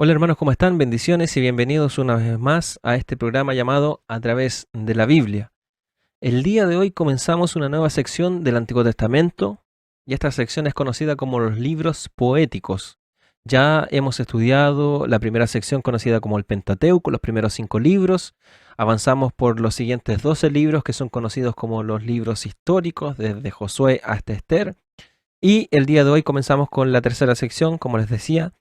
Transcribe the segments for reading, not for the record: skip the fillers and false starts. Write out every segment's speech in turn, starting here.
Hola hermanos, ¿cómo están? Bendiciones y bienvenidos una vez más a este programa llamado A través de la Biblia. El día de hoy comenzamos una nueva sección del Antiguo Testamento y esta sección es conocida como los libros poéticos. Ya hemos estudiado la primera sección conocida como el Pentateuco, los primeros 5 libros. Avanzamos por los siguientes 12 libros que son conocidos como los libros históricos, desde Josué hasta Esther. Y el día de hoy comenzamos con la tercera sección, como les decía,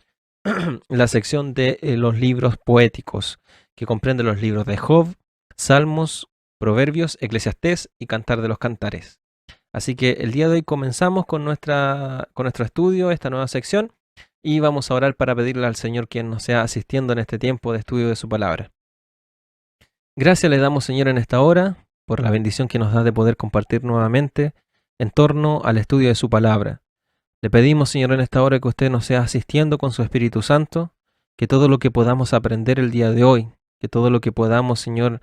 la sección de los libros poéticos, que comprende los libros de Job, Salmos, Proverbios, Eclesiastés y Cantar de los Cantares. Así que el día de hoy comenzamos con nuestro estudio, esta nueva sección, y vamos a orar para pedirle al Señor quien nos sea asistiendo en este tiempo de estudio de su palabra. Gracias le damos, Señor, en esta hora, por la bendición que nos da de poder compartir nuevamente en torno al estudio de su palabra. Le pedimos, Señor, en esta hora que usted nos sea asistiendo con su Espíritu Santo, que todo lo que podamos aprender el día de hoy, que todo lo que podamos, Señor,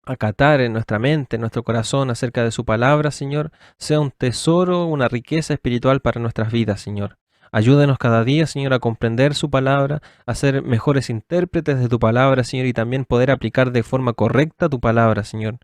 acatar en nuestra mente, en nuestro corazón acerca de su palabra, Señor, sea un tesoro, una riqueza espiritual para nuestras vidas, Señor. Ayúdenos cada día, Señor, a comprender su palabra, a ser mejores intérpretes de tu palabra, Señor, y también poder aplicar de forma correcta tu palabra, Señor.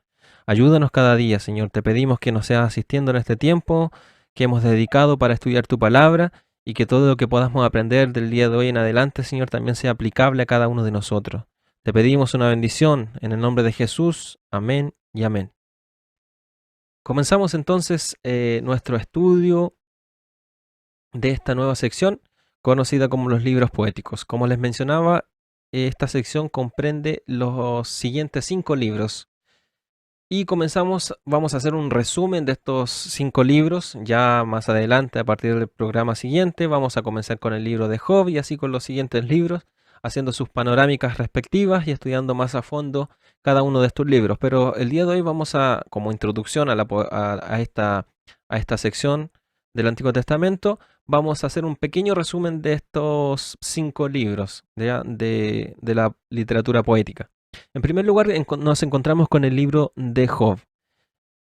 Ayúdanos cada día, Señor. Te pedimos que nos seas asistiendo en este tiempo que hemos dedicado para estudiar tu palabra y que todo lo que podamos aprender del día de hoy en adelante, Señor, también sea aplicable a cada uno de nosotros. Te pedimos una bendición en el nombre de Jesús. Amén y amén. Comenzamos entonces nuestro estudio de esta nueva sección conocida como los libros poéticos. Como les mencionaba, esta sección comprende los siguientes 5 libros. Y vamos a hacer un resumen de estos 5 libros. Ya más adelante, a partir del programa siguiente, vamos a comenzar con el libro de Job y así con los siguientes libros, haciendo sus panorámicas respectivas y estudiando más a fondo cada uno de estos libros. Pero el día de hoy vamos a, como introducción a esta sección del Antiguo Testamento, vamos a hacer un pequeño resumen de estos 5 libros de la literatura poética. En primer lugar, nos encontramos con el libro de Job.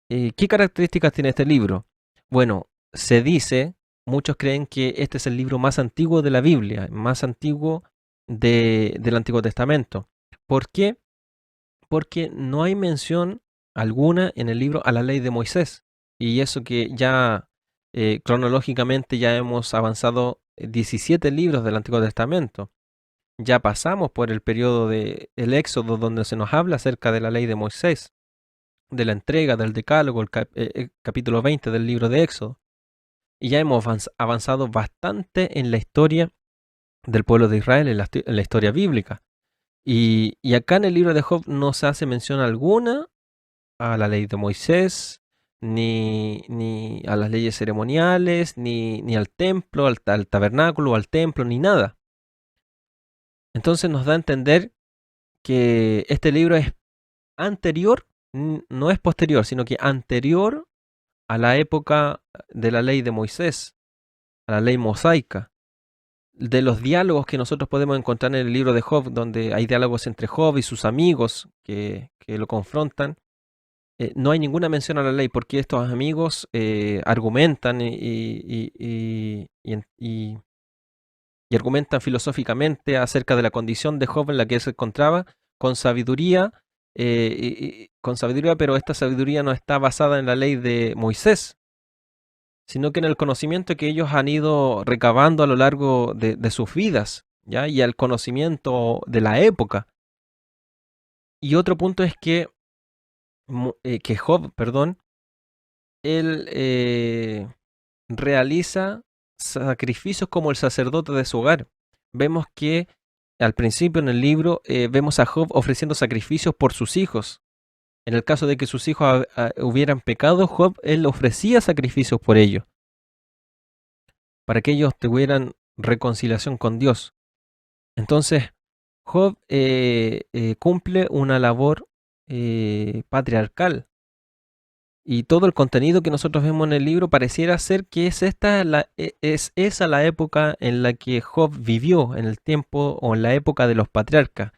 ¿Qué características tiene este libro? Bueno, se dice, muchos creen que este es el libro más antiguo de la Biblia, más antiguo del Antiguo Testamento. ¿Por qué? Porque no hay mención alguna en el libro a la ley de Moisés. Y eso que ya cronológicamente ya hemos avanzado 17 libros del Antiguo Testamento. Ya pasamos por el periodo del Éxodo donde se nos habla acerca de la ley de Moisés, de la entrega del Decálogo, el capítulo 20 del libro de Éxodo. Y ya hemos avanzado bastante en la historia del pueblo de Israel, en la historia bíblica. Y acá en el libro de Job no se hace mención alguna a la ley de Moisés, ni a las leyes ceremoniales, ni al templo, al tabernáculo, al templo, ni nada. Entonces nos da a entender que este libro es anterior, no es posterior, sino que anterior a la época de la ley de Moisés, a la ley mosaica. De los diálogos que nosotros podemos encontrar en el libro de Job, donde hay diálogos entre Job y sus amigos que lo confrontan, no hay ninguna mención a la ley, porque estos amigos argumentan y argumentan filosóficamente acerca de la condición de Job en la que él se encontraba, con sabiduría, con sabiduría, pero esta sabiduría no está basada en la ley de Moisés, sino que en el conocimiento que ellos han ido recabando a lo largo de sus vidas, ¿ya? Y al conocimiento de la época. Y otro punto es que Job, perdón, él realiza sacrificios como el sacerdote de su hogar. Vemos que al principio en el libro vemos a Job ofreciendo sacrificios por sus hijos. En el caso de que sus hijos hubieran pecado, Job, él ofrecía sacrificios por ellos, para que ellos tuvieran reconciliación con Dios. Entonces, Job cumple una labor patriarcal. Y todo el contenido que nosotros vemos en el libro pareciera ser que es esa la época en la que Job vivió, en el tiempo o en la época de los patriarcas.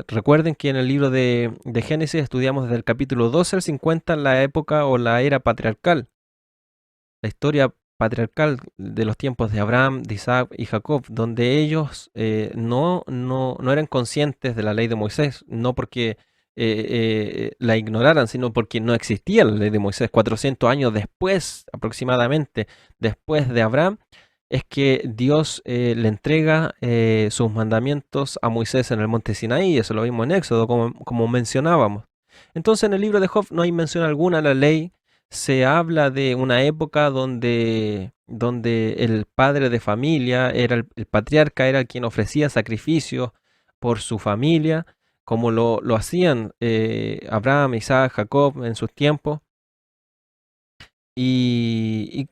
Recuerden que en el libro de Génesis estudiamos desde el capítulo 12 al 50 la época o la era patriarcal. La historia patriarcal de los tiempos de Abraham, de Isaac y Jacob, donde ellos no eran conscientes de la ley de Moisés, no porque la ignoraran, sino porque no existía la ley de Moisés. 400 años después, aproximadamente, después de Abraham, es que Dios le entrega sus mandamientos a Moisés en el monte Sinaí. Eso lo vimos en Éxodo, como mencionábamos. Entonces en el libro de Job no hay mención alguna a la ley. Se habla de una época donde el padre de familia, el patriarca, era quien ofrecía sacrificios por su familia, como lo hacían Abraham, Isaac, Jacob en sus tiempos. Y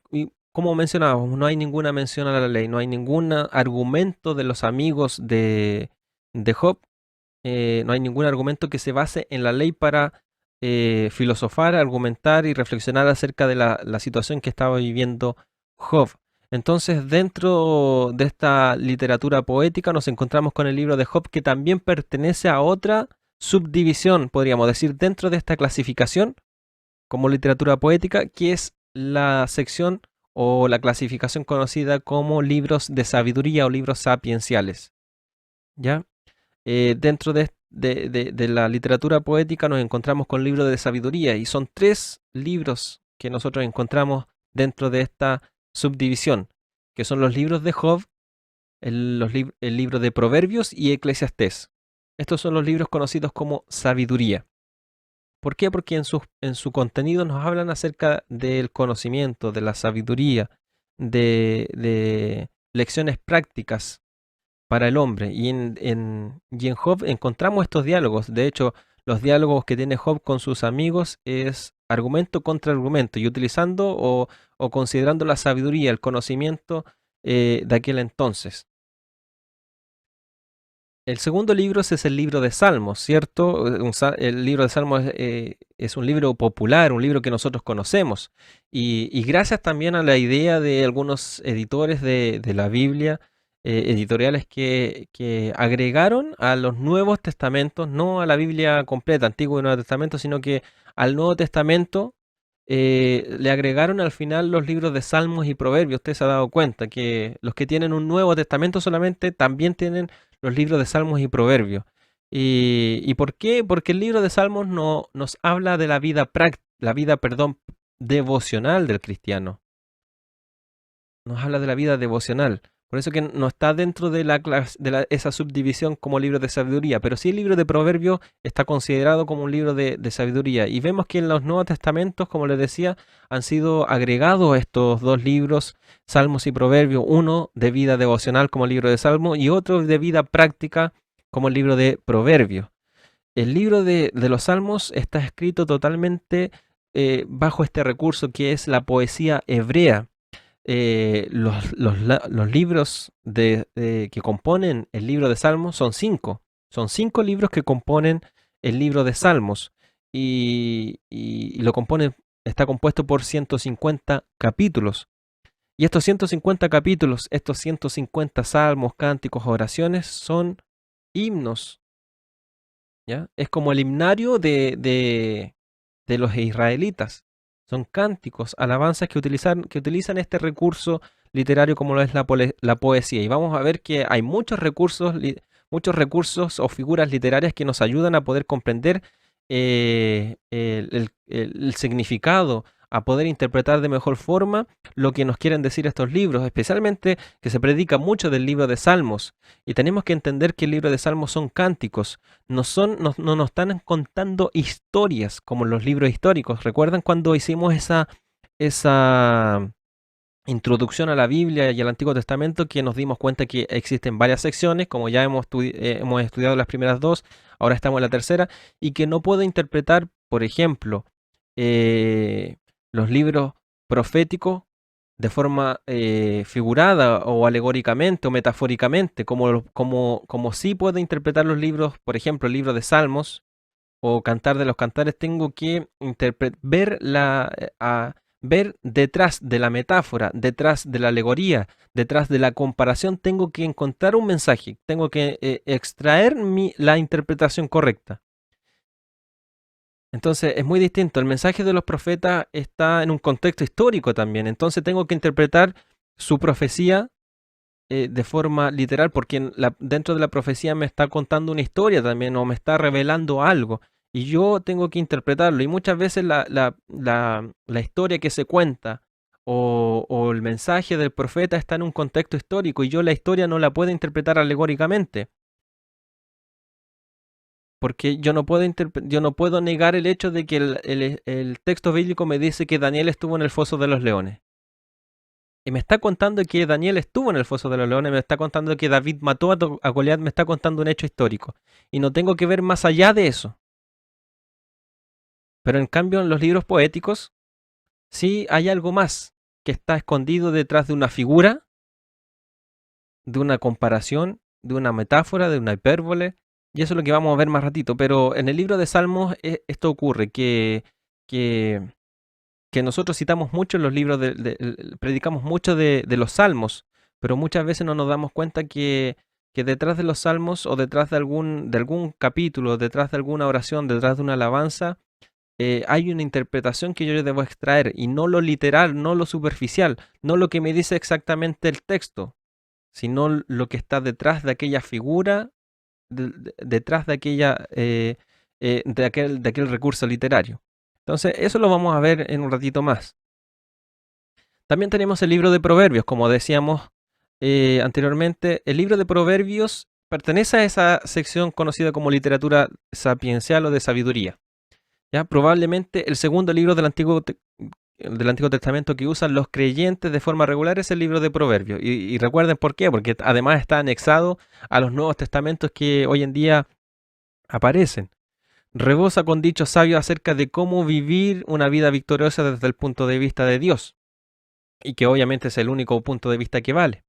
como mencionábamos, no hay ninguna mención a la ley, no hay ningún argumento de los amigos de Job, no hay ningún argumento que se base en la ley para filosofar, argumentar y reflexionar acerca de la situación que estaba viviendo Job. Entonces, dentro de esta literatura poética nos encontramos con el libro de Job, que también pertenece a otra subdivisión, podríamos decir, dentro de esta clasificación como literatura poética, que es la sección o la clasificación conocida como libros de sabiduría o libros sapienciales. ¿Ya? Dentro de la literatura poética nos encontramos con libros de sabiduría, y son 3 libros que nosotros encontramos dentro de esta subdivisión, que son los libros de Job, el libro de Proverbios y Eclesiastés. Estos son los libros conocidos como sabiduría. ¿Por qué? Porque en su contenido nos hablan acerca del conocimiento, de la sabiduría, de lecciones prácticas para el hombre. Y en Job encontramos estos diálogos. De hecho, los diálogos que tiene Job con sus amigos es argumento contra argumento, y utilizando o considerando la sabiduría, el conocimiento de aquel entonces. El segundo libro es el libro de Salmos, ¿cierto? El libro de Salmos es un libro popular, un libro que nosotros conocemos. Y gracias también a la idea de algunos editores de la Biblia, editoriales que agregaron a los Nuevos Testamentos, no a la Biblia completa, Antiguo y Nuevo Testamento, sino que al Nuevo Testamento le agregaron al final los libros de Salmos y Proverbios. Usted se ha dado cuenta que los que tienen un Nuevo Testamento solamente también tienen los libros de Salmos y Proverbios. ¿Y por qué? Porque el libro de Salmos nos habla de la vida devocional del cristiano. Nos habla de la vida devocional. Por eso que no está dentro de esa subdivisión como libro de sabiduría, pero sí el libro de Proverbios está considerado como un libro de sabiduría. Y vemos que en los Nuevos Testamentos, como les decía, han sido agregados estos 2 libros, Salmos y Proverbios, uno de vida devocional como el libro de Salmos y otro de vida práctica como el libro de Proverbios. El libro de los Salmos está escrito totalmente bajo este recurso que es la poesía hebrea. Los libros que componen el libro de Salmos son 5. Son 5 libros que componen el libro de Salmos. Y está compuesto por 150 capítulos. Y estos 150 capítulos, estos 150 salmos, cánticos, oraciones, son himnos. ¿Ya? Es como el himnario de los israelitas. Son cánticos, alabanzas que utilizan este recurso literario como lo es la poesía. Y vamos a ver que hay muchos recursos o figuras literarias que nos ayudan a poder comprender el significado, a poder interpretar de mejor forma lo que nos quieren decir estos libros, especialmente que se predica mucho del libro de Salmos. Y tenemos que entender que el libro de Salmos son cánticos, no nos están contando historias como los libros históricos. ¿Recuerdan cuando hicimos esa introducción a la Biblia y al Antiguo Testamento, que nos dimos cuenta que existen varias secciones, como ya hemos estudiado las primeras 2, ahora estamos en la tercera, y que no puedo interpretar, por ejemplo, los libros proféticos de forma figurada o alegóricamente o metafóricamente, como sí puedo interpretar los libros, por ejemplo, el libro de Salmos o Cantar de los Cantares? Tengo que ver detrás de la metáfora, detrás de la alegoría, detrás de la comparación, tengo que encontrar un mensaje, tengo que extraer la interpretación correcta. Entonces es muy distinto. El mensaje de los profetas está en un contexto histórico también. Entonces tengo que interpretar su profecía de forma literal, porque dentro de la profecía me está contando una historia también o me está revelando algo. Y yo tengo que interpretarlo. Y muchas veces la historia que se cuenta o el mensaje del profeta está en un contexto histórico y yo la historia no la puedo interpretar alegóricamente. Porque yo no puedo negar el hecho de que el texto bíblico me dice que Daniel estuvo en el foso de los leones. Y me está contando que Daniel estuvo en el foso de los leones, me está contando que David mató a Goliat, me está contando un hecho histórico. Y no tengo que ver más allá de eso. Pero en cambio en los libros poéticos sí hay algo más que está escondido detrás de una figura, de una comparación, de una metáfora, de una hipérbole. Y eso es lo que vamos a ver más ratito. Pero en el libro de Salmos esto ocurre, que nosotros citamos mucho en los libros, predicamos mucho de los salmos, pero muchas veces no nos damos cuenta que detrás de los salmos o detrás de algún capítulo, detrás de alguna oración, detrás de una alabanza, hay una interpretación que yo debo extraer y no lo literal, no lo superficial, no lo que me dice exactamente el texto, sino lo que está detrás de aquella figura, detrás de de aquel recurso literario. Entonces, eso lo vamos a ver en un ratito más. También tenemos el libro de Proverbios, como decíamos anteriormente. El libro de Proverbios pertenece a esa sección conocida como literatura sapiencial o de sabiduría. ¿Ya? Probablemente el segundo libro del Antiguo Testamento que usan los creyentes de forma regular es el libro de Proverbios. Y recuerden por qué, porque además está anexado a los Nuevos Testamentos que hoy en día aparecen. Rebosa con dichos sabios acerca de cómo vivir una vida victoriosa desde el punto de vista de Dios. Y que obviamente es el único punto de vista que vale.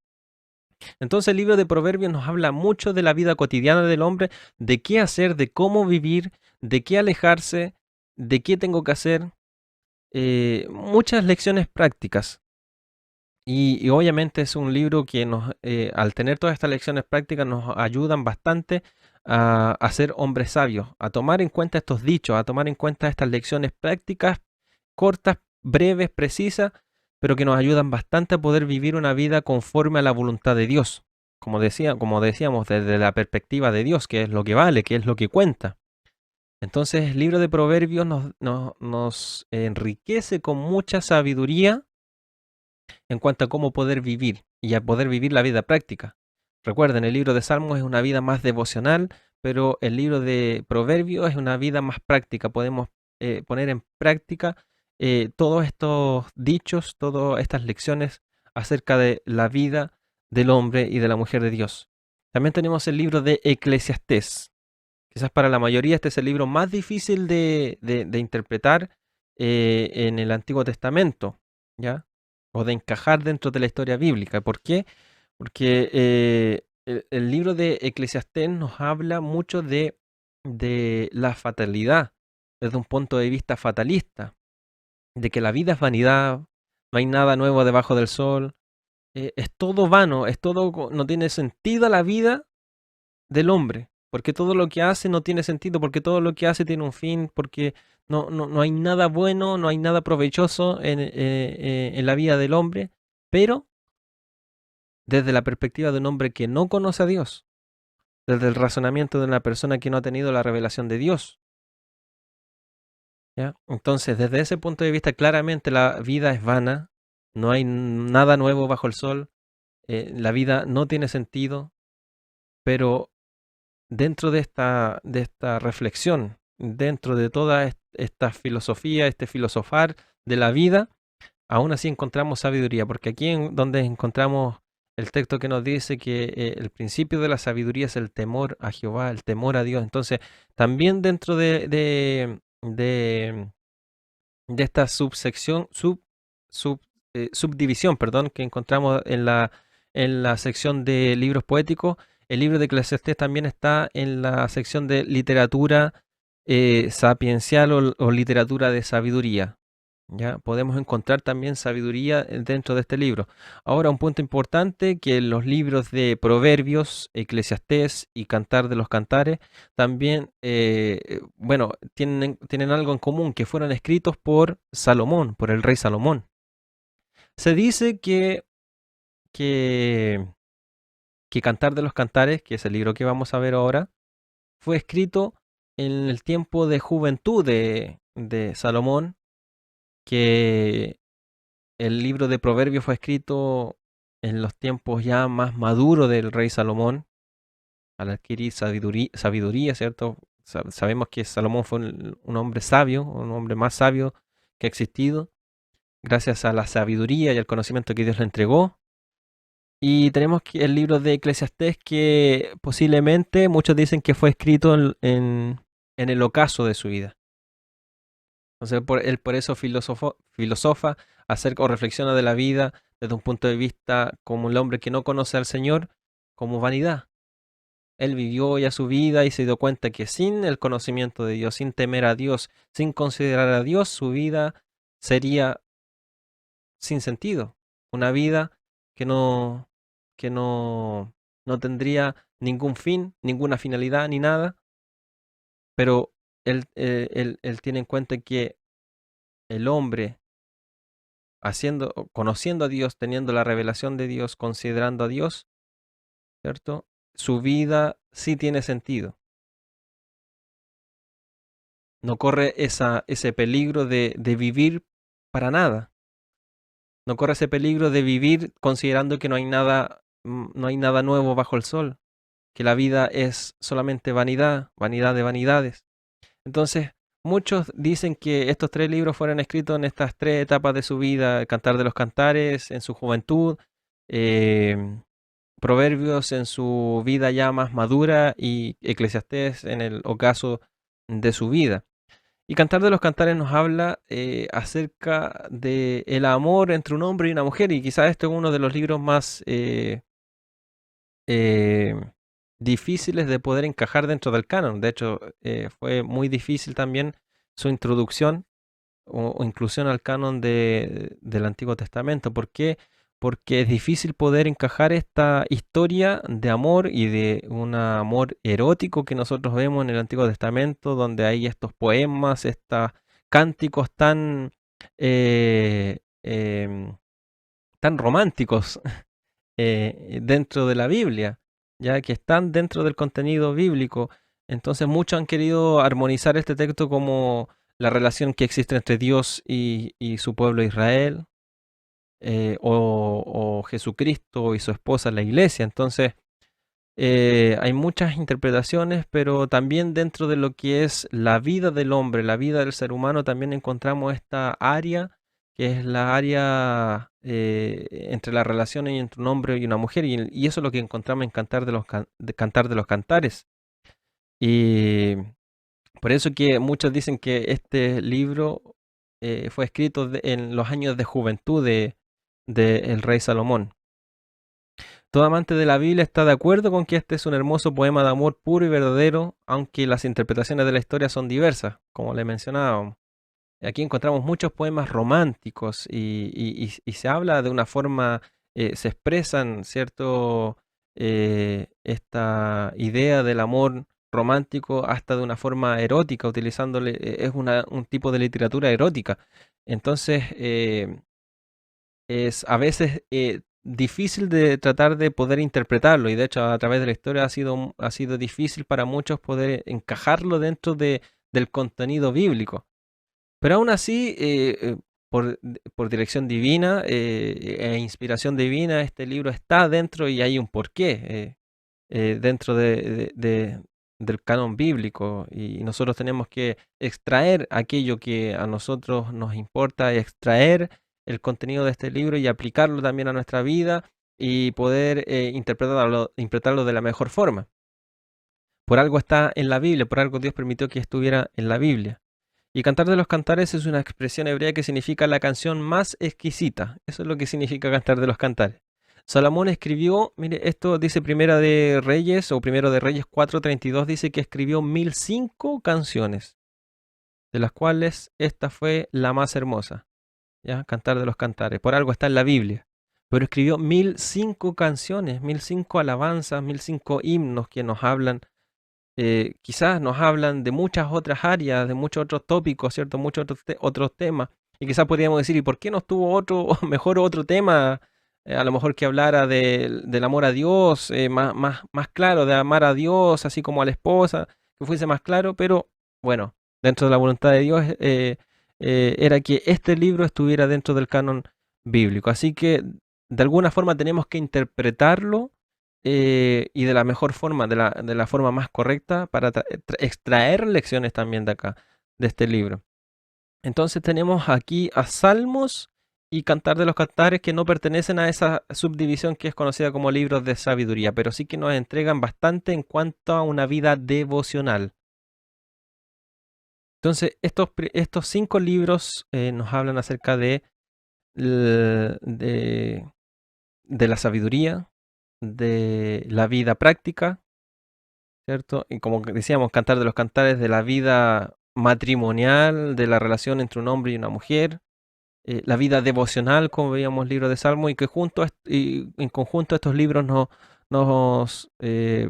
Entonces el libro de Proverbios nos habla mucho de la vida cotidiana del hombre, de qué hacer, de cómo vivir, de qué alejarse, de qué tengo que hacer. Muchas lecciones prácticas. Y obviamente es un libro que al tener todas estas lecciones prácticas nos ayudan bastante a ser hombres sabios, a tomar en cuenta estos dichos, a tomar en cuenta estas lecciones prácticas, cortas, breves, precisas, pero que nos ayudan bastante a poder vivir una vida conforme a la voluntad de Dios. Como decíamos, desde la perspectiva de Dios, que es lo que vale, que es lo que cuenta. Entonces el libro de Proverbios nos enriquece con mucha sabiduría en cuanto a cómo poder vivir y a poder vivir la vida práctica. Recuerden, el libro de Salmos es una vida más devocional, pero el libro de Proverbios es una vida más práctica. Podemos poner en práctica todos estos dichos, todas estas lecciones acerca de la vida del hombre y de la mujer de Dios. También tenemos el libro de Eclesiastés. Quizás para la mayoría este es el libro más difícil de interpretar en el Antiguo Testamento, ¿ya? O de encajar dentro de la historia bíblica. ¿Por qué? Porque el libro de Eclesiastés nos habla mucho de la fatalidad, desde un punto de vista fatalista, de que la vida es vanidad, no hay nada nuevo debajo del sol, es todo vano, no tiene sentido la vida del hombre, porque todo lo que hace no tiene sentido, porque todo lo que hace tiene un fin, porque no hay nada bueno, no hay nada provechoso en la vida del hombre, pero desde la perspectiva de un hombre que no conoce a Dios, desde el razonamiento de una persona que no ha tenido la revelación de Dios. ¿Ya? Entonces, desde ese punto de vista, claramente la vida es vana, no hay nada nuevo bajo el sol, la vida no tiene sentido, pero dentro de esta reflexión, dentro de toda esta filosofía, este filosofar de la vida, aún así encontramos sabiduría, porque aquí en donde encontramos el texto que nos dice que el principio de la sabiduría es el temor a Jehová, el temor a Dios. Entonces, también dentro de esta subdivisión, perdón, que encontramos en la sección de libros poéticos, el libro de Eclesiastés también está en la sección de literatura sapiencial o literatura de sabiduría. ¿Ya? Podemos encontrar también sabiduría dentro de este libro. Ahora, un punto importante, que los libros de Proverbios, Eclesiastés y Cantar de los Cantares también, bueno, tienen algo en común, que fueron escritos por Salomón, por el rey Salomón. Se dice que, que Cantar de los Cantares, que es el libro que vamos a ver ahora, fue escrito en el tiempo de juventud de Salomón, que el libro de Proverbios fue escrito en los tiempos ya más maduros del rey Salomón, al adquirir sabiduría, ¿cierto? Sabemos que Salomón fue un hombre sabio, un hombre más sabio que ha existido, gracias a la sabiduría y al conocimiento que Dios le entregó. Y tenemos el libro de Eclesiastés, que posiblemente muchos dicen que fue escrito en el ocaso de su vida. Entonces, él por eso filosofa acerca o reflexiona de la vida desde un punto de vista como el hombre que no conoce al Señor, como vanidad. Él vivió ya su vida y se dio cuenta que sin el conocimiento de Dios, sin temer a Dios, sin considerar a Dios, su vida sería sin sentido. Una vida que no tendría ningún fin, ninguna finalidad ni nada. Pero él tiene en cuenta que el hombre, conociendo a Dios, teniendo la revelación de Dios, considerando a Dios, ¿cierto? Su vida sí tiene sentido. No corre ese peligro de vivir para nada. No corre ese peligro de vivir considerando que no hay nada nuevo bajo el sol, que la vida es solamente vanidad, vanidad de vanidades. Entonces, muchos dicen que estos 3 libros fueron escritos en estas 3 etapas de su vida: el Cantar de los Cantares en su juventud, Proverbios en su vida ya más madura y Eclesiastés en el ocaso de su vida. Y Cantar de los Cantares nos habla acerca del amor entre un hombre y una mujer, y quizás este es uno de los libros más eh, difíciles de poder encajar dentro del canon. De hecho, fue muy difícil también su introducción o inclusión al canon del Antiguo Testamento. ¿Por qué? Porque es difícil poder encajar esta historia de amor y de un amor erótico que nosotros vemos en el Antiguo Testamento, donde hay estos poemas, estos cánticos eh, em, tan románticos dentro de la Biblia, ya que están dentro del contenido bíblico. Entonces muchos han querido armonizar este texto como la relación que existe entre Dios y su pueblo Israel, o Jesucristo y su esposa la iglesia. Entonces hay muchas interpretaciones, pero también dentro de lo que es la vida del hombre, la vida del ser humano, también encontramos esta área, que es la área entre la relación entre un hombre y una mujer, y eso es lo que encontramos en Cantar de los Cantares. Y por eso que muchos dicen que este libro fue escrito en los años de juventud del rey Salomón. Todo amante de la Biblia está de acuerdo con que este es un hermoso poema de amor puro y verdadero, aunque las interpretaciones de la historia son diversas, como le mencionábamos. Aquí encontramos muchos poemas románticos y se habla de una forma, se expresan, ¿cierto? Esta idea del amor romántico hasta de una forma erótica, utilizándole, es un tipo de literatura erótica. Entonces, es a veces difícil de tratar de poder interpretarlo, y de hecho a través de la historia ha sido difícil para muchos poder encajarlo dentro del contenido bíblico. Pero aún así, por dirección divina e inspiración divina, este libro está dentro y hay un porqué dentro del canon bíblico, y nosotros tenemos que extraer aquello que a nosotros nos importa, extraer el contenido de este libro y aplicarlo también a nuestra vida y poder interpretarlo de la mejor forma. Por algo está en la Biblia, por algo Dios permitió que estuviera en la Biblia. Y Cantar de los Cantares es una expresión hebrea que significa la canción más exquisita. Eso es lo que significa Cantar de los Cantares. Salomón escribió, mire, esto dice Primera de Reyes o Primero de Reyes 4:32, dice que escribió 1005 canciones, de las cuales esta fue la más hermosa. ¿ya? Cantar de los Cantares. Por algo está en la Biblia. Pero escribió 1005 canciones, 1005 alabanzas, 1005 himnos que nos hablan, quizás nos hablan de muchas otras áreas, de muchos otros tópicos, ¿cierto? Muchos otros temas. Y quizás podríamos decir, ¿y por qué no estuvo otro, mejor otro tema? A lo mejor que hablara del amor a Dios, más claro, de amar a Dios, así como a la esposa, que fuese más claro, pero bueno, dentro de la voluntad de Dios era que este libro estuviera dentro del canon bíblico. Así que de alguna forma tenemos que interpretarlo y de la mejor forma, de la forma más correcta para extraer lecciones también de acá, de este libro. Entonces tenemos aquí a Salmos y Cantar de los Cantares que no pertenecen a esa subdivisión que es conocida como libros de sabiduría, pero sí que nos entregan bastante en cuanto a una vida devocional. Entonces estos 5 libros nos hablan acerca de la sabiduría, de la vida práctica, ¿cierto? Y como decíamos, Cantar de los Cantares, de la vida matrimonial, de la relación entre un hombre y una mujer, la vida devocional, como veíamos libro de Salmo, y que y en conjunto estos libros nos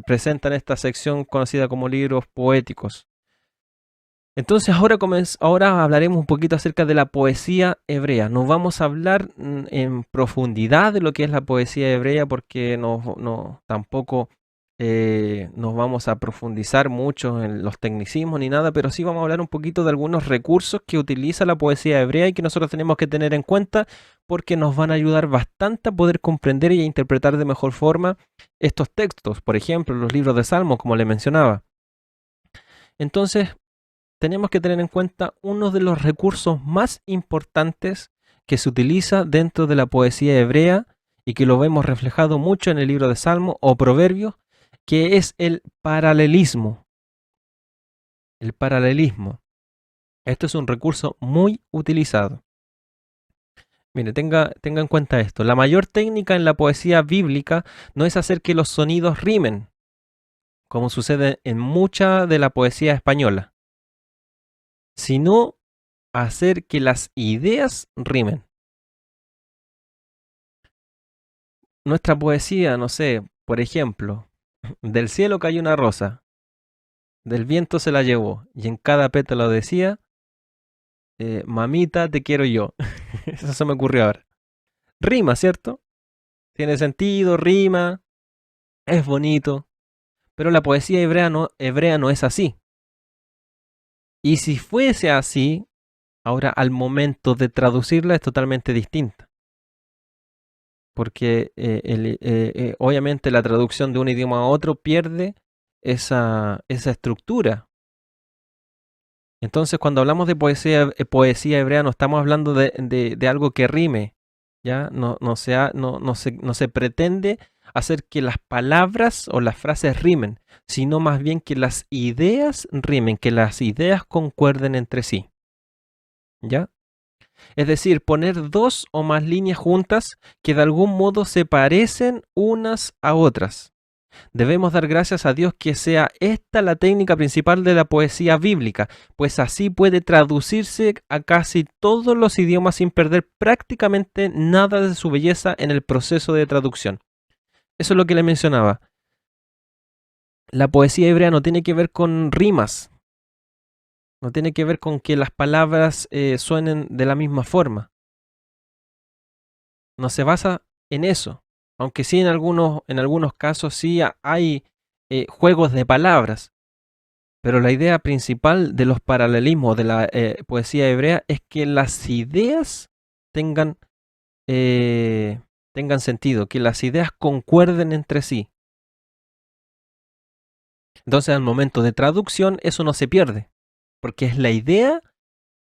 presentan esta sección conocida como libros poéticos. Entonces ahora hablaremos un poquito acerca de la poesía hebrea. No vamos a hablar en profundidad de lo que es la poesía hebrea porque tampoco nos vamos a profundizar mucho en los tecnicismos ni nada, pero sí vamos a hablar un poquito de algunos recursos que utiliza la poesía hebrea y que nosotros tenemos que tener en cuenta porque nos van a ayudar bastante a poder comprender y a interpretar de mejor forma estos textos. Por ejemplo, los libros de Salmos, como le mencionaba. Entonces, tenemos que tener en cuenta uno de los recursos más importantes que se utiliza dentro de la poesía hebrea y que lo vemos reflejado mucho en el libro de Salmos o Proverbios, que es el paralelismo. El paralelismo. Esto es un recurso muy utilizado. Mire, tenga en cuenta esto. La mayor técnica en la poesía bíblica no es hacer que los sonidos rimen, como sucede en mucha de la poesía española, sino hacer que las ideas rimen. Nuestra poesía, no sé, por ejemplo, del cielo cayó una rosa, del viento se la llevó, y en cada pétalo decía, mamita, te quiero yo. Eso se me ocurrió ahora. Rima, ¿cierto? Tiene sentido, rima, es bonito, pero la poesía hebrea no es así. Y si fuese así, ahora al momento de traducirla es totalmente distinta. Porque obviamente la traducción de un idioma a otro pierde esa estructura. Entonces, cuando hablamos de poesía hebrea, no estamos hablando de algo que rime, ¿ya? No se pretende hacer que las palabras o las frases rimen, sino más bien que las ideas rimen, que las ideas concuerden entre sí, ¿ya? Es decir, poner 2 o más líneas juntas que de algún modo se parecen unas a otras. Debemos dar gracias a Dios que sea esta la técnica principal de la poesía bíblica, pues así puede traducirse a casi todos los idiomas sin perder prácticamente nada de su belleza en el proceso de traducción. Eso es lo que le mencionaba. La poesía hebrea no tiene que ver con rimas, no tiene que ver con que las palabras suenen de la misma forma. No se basa en eso, aunque sí en algunos casos sí hay juegos de palabras, pero la idea principal de los paralelismos de la poesía hebrea es que las ideas tengan, tengan sentido, que las ideas concuerden entre sí. Entonces al momento de traducción eso no se pierde, porque es la idea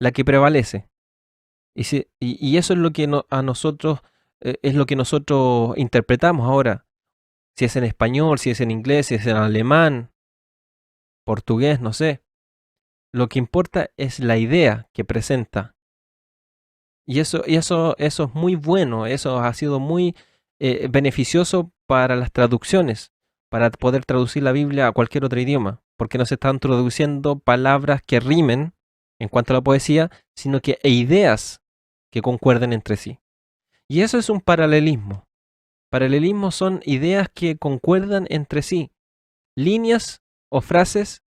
la que prevalece. Y eso es lo que a nosotros es lo que nosotros interpretamos ahora. Si es en español, si es en inglés, si es en alemán, portugués, no sé. Lo que importa es la idea que presenta. Y eso es muy bueno, eso ha sido muy beneficioso para las traducciones, para poder traducir la Biblia a cualquier otro idioma, porque no se están traduciendo palabras que rimen en cuanto a la poesía, sino que ideas que concuerden entre sí. Y eso es un paralelismo. Paralelismos son ideas que concuerdan entre sí, líneas o frases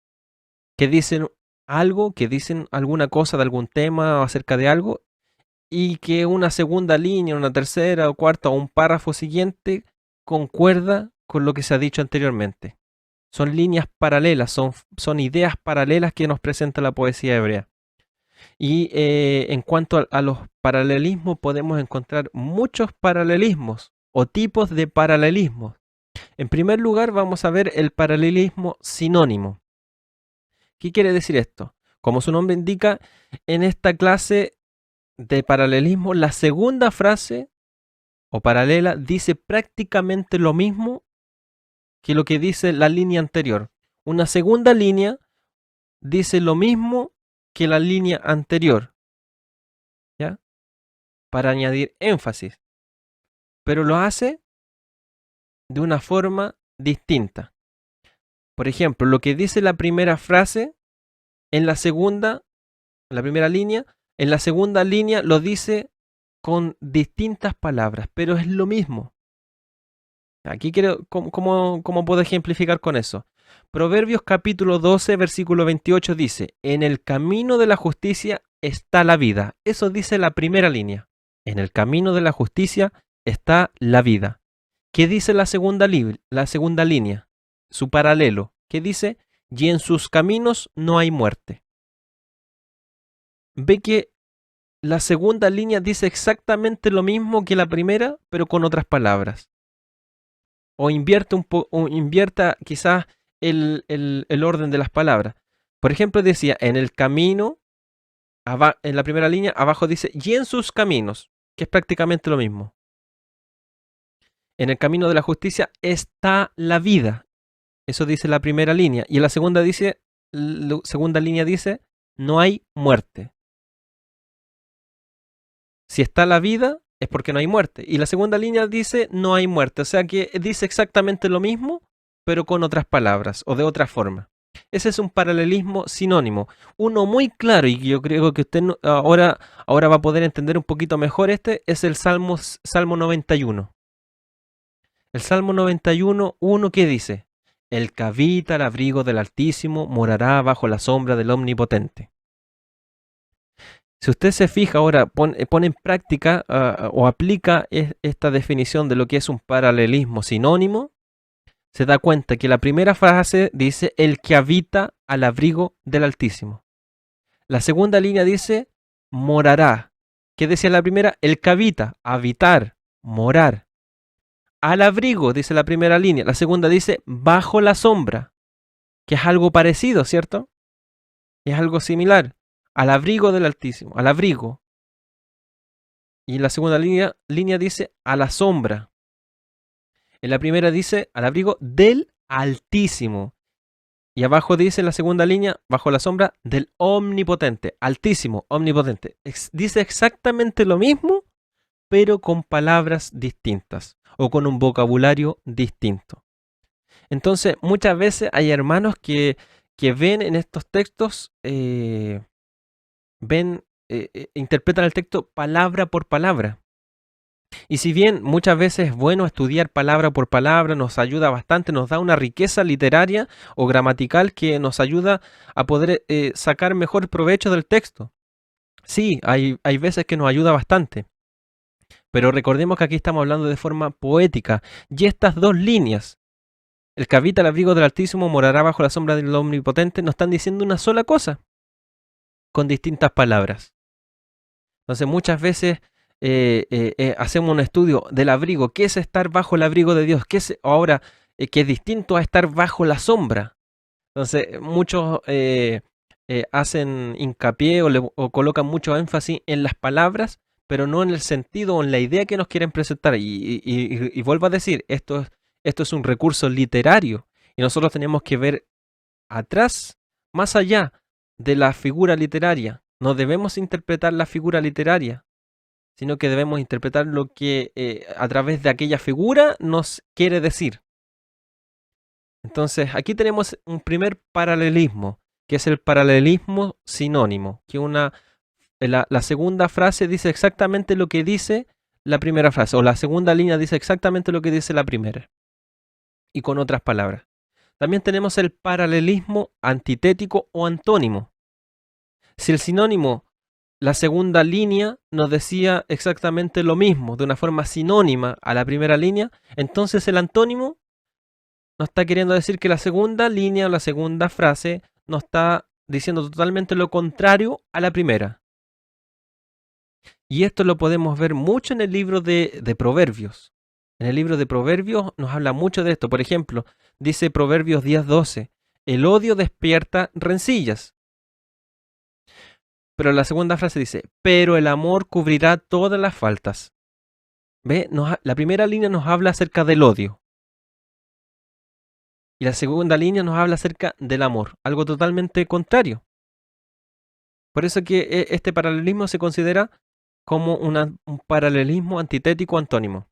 que dicen algo, que dicen alguna cosa de algún tema o acerca de algo, y que una segunda línea, una tercera o cuarta o un párrafo siguiente concuerda con lo que se ha dicho anteriormente. Son líneas paralelas, son ideas paralelas que nos presenta la poesía hebrea. Y en cuanto a los paralelismos, podemos encontrar muchos paralelismos o tipos de paralelismos. En primer lugar, vamos a ver el paralelismo sinónimo. ¿Qué quiere decir esto? Como su nombre indica, en esta clase de paralelismo, la segunda frase o paralela dice prácticamente lo mismo que lo que dice la línea anterior. Una segunda línea dice lo mismo que la línea anterior, ¿ya? Para añadir énfasis, pero lo hace de una forma distinta. Por ejemplo, lo que dice la primera frase en la segunda, en la primera línea, en la segunda línea lo dice con distintas palabras, pero es lo mismo. Aquí quiero, ¿cómo puedo ejemplificar con eso? Proverbios capítulo 12, versículo 28 dice, en el camino de la justicia está la vida. Eso dice la primera línea. En el camino de la justicia está la vida. ¿Qué dice la segunda línea? Su paralelo. ¿Qué dice? Y en sus caminos no hay muerte. Ve que la segunda línea dice exactamente lo mismo que la primera, pero con otras palabras. O invierta quizás el orden de las palabras. Por ejemplo, decía, en el camino, en la primera línea, abajo dice, y en sus caminos, que es prácticamente lo mismo. En el camino de la justicia está la vida. Eso dice la primera línea. Y en la segunda línea dice, no hay muerte. Si está la vida, es porque no hay muerte. Y la segunda línea dice, no hay muerte. O sea que dice exactamente lo mismo, pero con otras palabras o de otra forma. Ese es un paralelismo sinónimo. Uno muy claro, y yo creo que usted ahora va a poder entender un poquito mejor es el Salmo 91. El Salmo 91, 1, ¿qué dice? El que habita al abrigo del Altísimo morará bajo la sombra del Omnipotente. Si usted se fija ahora, pone en práctica o aplica esta definición de lo que es un paralelismo sinónimo, se da cuenta que la primera frase dice el que habita al abrigo del Altísimo. La segunda línea dice morará. ¿Qué decía la primera? El que habita, habitar, morar. Al abrigo, dice la primera línea. La segunda dice bajo la sombra, que es algo parecido, ¿cierto? Es algo similar. Al abrigo del Altísimo, al abrigo. Y la segunda línea dice a la sombra. En la primera dice al abrigo del Altísimo. Y abajo dice en la segunda línea, bajo la sombra del Omnipotente. Altísimo, omnipotente. Dice exactamente lo mismo, pero con palabras distintas o con un vocabulario distinto. Entonces, muchas veces hay hermanos que ven en estos textos, interpretan el texto palabra por palabra. Y si bien muchas veces es bueno estudiar palabra por palabra, nos ayuda bastante, nos da una riqueza literaria o gramatical que nos ayuda a poder sacar mejor provecho del texto. Sí, hay veces que nos ayuda bastante. Pero recordemos que aquí estamos hablando de forma poética. Y estas dos líneas, el que habita al abrigo del Altísimo morará bajo la sombra del Omnipotente, nos están diciendo una sola cosa, con distintas palabras. Entonces muchas veces hacemos un estudio del abrigo. ¿Qué es estar bajo el abrigo de Dios? ¿Qué es ahora que es distinto a estar bajo la sombra? Entonces muchos hacen hincapié o colocan mucho énfasis en las palabras, pero no en el sentido o en la idea que nos quieren presentar. Y vuelvo a decir, esto es un recurso literario y nosotros tenemos que ver atrás, más allá de la figura literaria. No debemos interpretar la figura literaria, sino que debemos interpretar lo que a través de aquella figura nos quiere decir. Entonces, aquí tenemos un primer paralelismo, que es el paralelismo sinónimo, que la segunda frase dice exactamente lo que dice la primera frase, o la segunda línea dice exactamente lo que dice la primera, y con otras palabras. También tenemos el paralelismo antitético o antónimo. Si el sinónimo, la segunda línea, nos decía exactamente lo mismo, de una forma sinónima a la primera línea, entonces el antónimo nos está queriendo decir que la segunda línea o la segunda frase nos está diciendo totalmente lo contrario a la primera. Y esto lo podemos ver mucho en el libro de Proverbios. En el libro de Proverbios nos habla mucho de esto. Por ejemplo, dice Proverbios 10:12, el odio despierta rencillas. Pero la segunda frase dice, pero el amor cubrirá todas las faltas. ¿Ve? La primera línea nos habla acerca del odio. Y la segunda línea nos habla acerca del amor, algo totalmente contrario. Por eso que este paralelismo se considera como un paralelismo antitético antónimo.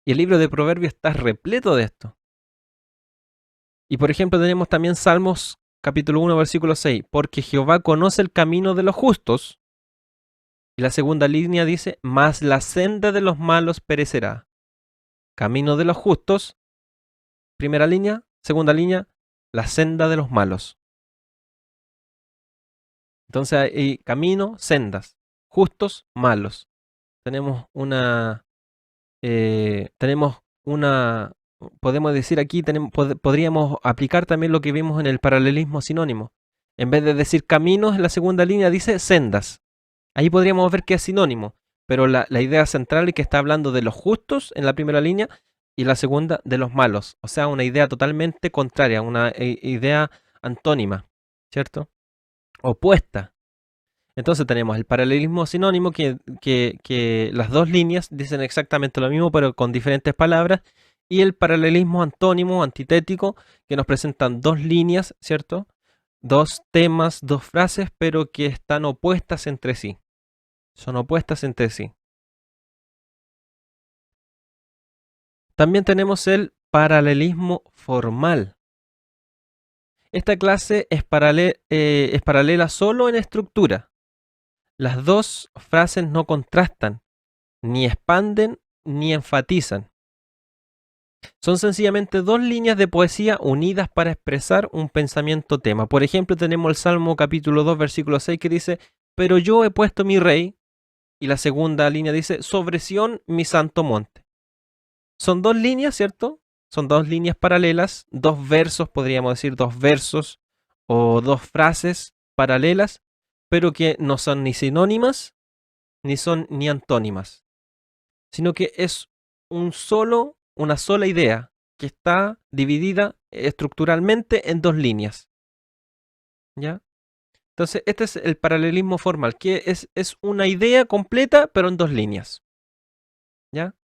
Y el libro de Proverbios está repleto de esto. Y por ejemplo tenemos también Salmos capítulo 1 versículo 6, porque Jehová conoce el camino de los justos. Y la segunda línea dice, mas la senda de los malos perecerá. Camino de los justos, primera línea, segunda línea, la senda de los malos. Entonces hay camino, sendas, justos, malos. Tenemos podemos decir aquí, podríamos aplicar también lo que vimos en el paralelismo sinónimo. En vez de decir caminos en la segunda línea dice sendas. Ahí podríamos ver que es sinónimo, pero la idea central es que está hablando de los justos en la primera línea y la segunda de los malos. O sea, una idea totalmente contraria, una idea antónima, ¿cierto? Opuesta. Entonces tenemos el paralelismo sinónimo que las dos líneas dicen exactamente lo mismo pero con diferentes palabras, y el paralelismo antónimo, antitético, que nos presentan dos líneas, ¿cierto? Dos temas, dos frases, pero que están opuestas entre sí. Son opuestas entre sí. También tenemos el paralelismo formal. Esta clase es paralela solo en estructura. Las dos frases no contrastan, ni expanden, ni enfatizan. Son sencillamente dos líneas de poesía unidas para expresar un pensamiento tema. Por ejemplo, tenemos el Salmo capítulo 2, versículo 6 que dice, pero yo he puesto mi rey, y la segunda línea dice, sobre Sión mi santo monte. Son dos líneas, ¿cierto? Son dos líneas paralelas, dos versos, podríamos decir dos versos, o dos frases paralelas, pero que no son ni sinónimas, ni son ni antónimas, sino que es una sola idea que está dividida estructuralmente en dos líneas. ¿Ya? Entonces, este es el paralelismo formal, que es una idea completa, pero en dos líneas. ¿Ya?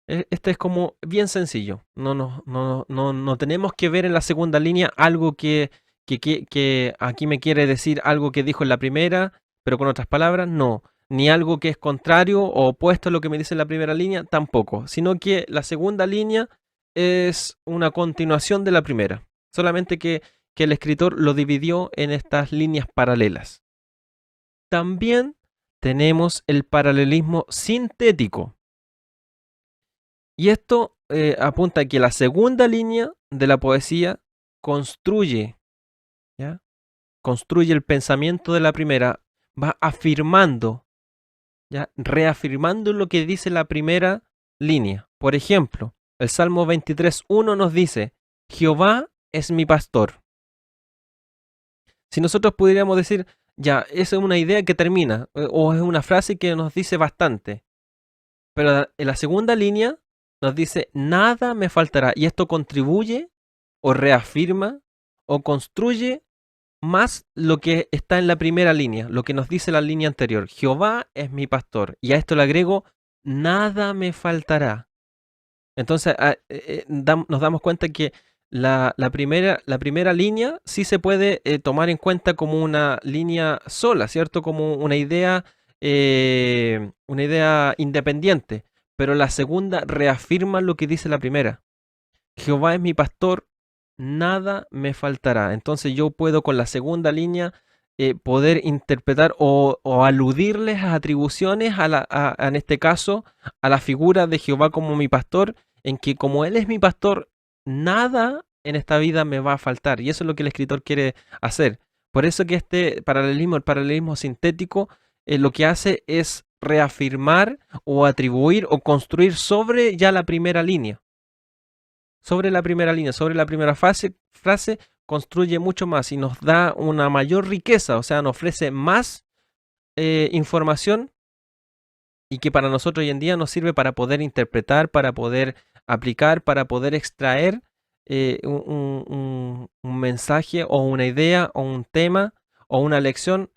Este es como bien sencillo. No tenemos que ver en la segunda línea algo que aquí me quiere decir algo que dijo en la primera, pero con otras palabras, no. Ni algo que es contrario o opuesto a lo que me dice en la primera línea, tampoco. Sino que la segunda línea es una continuación de la primera. Solamente que el escritor lo dividió en estas líneas paralelas. También tenemos el paralelismo sintético. Y esto apunta a que la segunda línea de la poesía construye, ¿ya? Construye el pensamiento de la primera, va afirmando, ¿ya? Reafirmando lo que dice la primera línea. Por ejemplo, el Salmo 23:1 nos dice, Jehová es mi pastor. Si nosotros pudiéramos decir, ya, esa es una idea que termina, o es una frase que nos dice bastante, pero en la segunda línea nos dice, nada me faltará. Y esto contribuye o reafirma o construye más lo que está en la primera línea, lo que nos dice la línea anterior. Jehová es mi pastor. Y a esto le agrego, nada me faltará. Entonces nos damos cuenta que la primera línea sí se puede tomar en cuenta como una línea sola, ¿cierto? Como una idea independiente. Pero la segunda reafirma lo que dice la primera. Jehová es mi pastor, nada me faltará. Entonces yo puedo con la segunda línea poder interpretar o aludirles a atribuciones, en este caso, a la figura de Jehová como mi pastor, en que como Él es mi pastor, nada en esta vida me va a faltar. Y eso es lo que el escritor quiere hacer. Por eso que este paralelismo, el paralelismo sintético, lo que hace es reafirmar o atribuir o construir sobre ya la primera línea. Sobre la primera línea, sobre la primera frase, construye mucho más y nos da una mayor riqueza, o sea, nos ofrece más información y que para nosotros hoy en día nos sirve para poder interpretar, para poder aplicar, para poder extraer un mensaje o una idea o un tema o una lección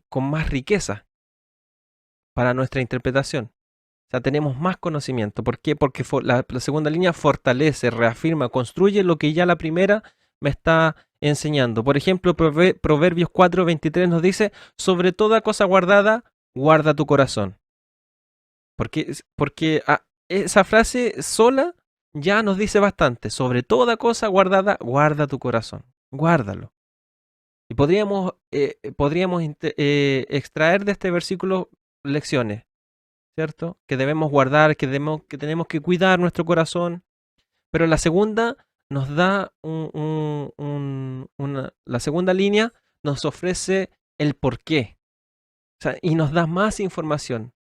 con más riqueza para nuestra interpretación. O sea, tenemos más conocimiento. ¿Por qué? Porque la segunda línea fortalece, reafirma, construye lo que ya la primera me está enseñando. Por ejemplo, Proverbios 4:23 nos dice, sobre toda cosa guardada, guarda tu corazón. Porque esa frase sola ya nos dice bastante. Sobre toda cosa guardada, guarda tu corazón. Guárdalo. Y podríamos extraer de este versículo lecciones, ¿cierto? Que debemos guardar, que tenemos que cuidar nuestro corazón. Pero la segunda nos da la segunda línea nos ofrece el porqué. O sea, y nos da más información.